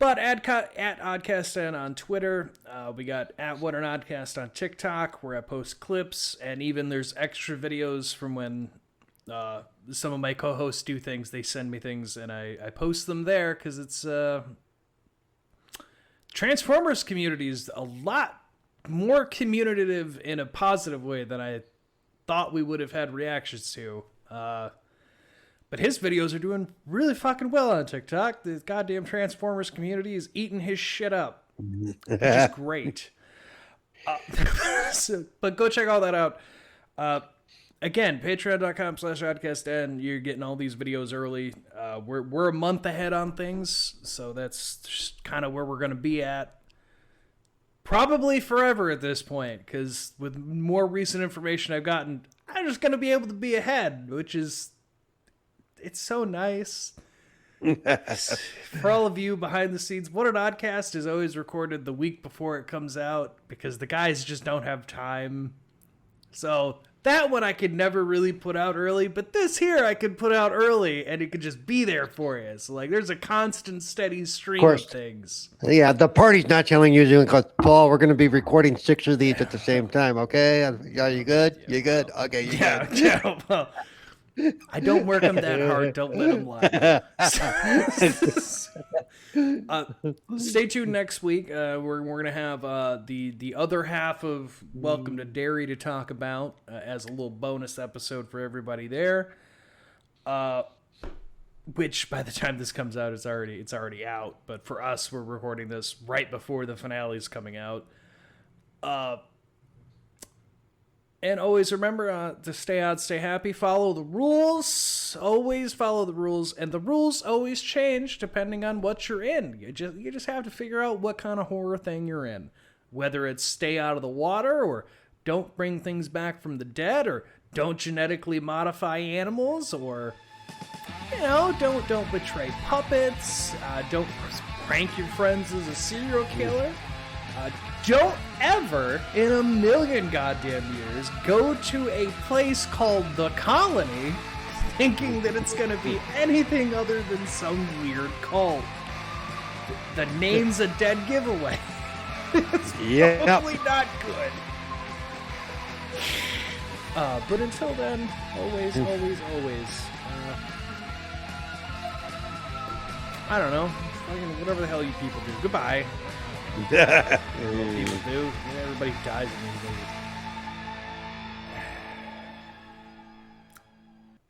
But at Oddcast N on Twitter, we got at What an Oddcast on TikTok, where I post clips, and even there's extra videos from when some of my co-hosts do things. They send me things, and I post them there because it's Transformers community is a lot more communicative in a positive way than I thought we would have had reactions to. But his videos are doing really fucking well on TikTok. The goddamn Transformers community is eating his shit up, which is great. But go check all that out. Again, patreon.com/oddcastn. You're getting all these videos early. We're a month ahead on things, so that's just kind of where we're going to be at. Probably forever at this point, because with more recent information I've gotten, I'm just going to be able to be ahead, which is... It's so nice. For all of you behind the scenes, What an Oddcast is always recorded the week before it comes out because the guys just don't have time. So that one I could never really put out early, but this here I could put out early and it could just be there for you. So like there's a constant steady stream of things. Yeah, the party's not telling you because Paul, we're going to be recording 6 of these at the same time, okay? Are you good? Yeah, you good? Okay, you good. Yeah, well, I don't work them that hard. Don't let them lie. Stay tuned next week. We're going to have the other half of Welcome to Derry to talk about as a little bonus episode for everybody there. Which by the time this comes out, it's already out. But for us, we're recording this right before the finale is coming out. And always remember to stay out, stay happy, follow the rules. Always follow the rules. And the rules always change depending on what you're in. You just have to figure out what kind of horror thing you're in. Whether it's stay out of the water, or don't bring things back from the dead, or don't genetically modify animals, or, don't betray puppets. Don't prank your friends as a serial killer. Don't ever, in a million goddamn years, go to a place called The Colony thinking that it's going to be anything other than some weird cult. The name's a dead giveaway. It's probably not good. But until then, always, I don't know. Whatever the hell you people do. Goodbye. People do. Everybody dies in these movies.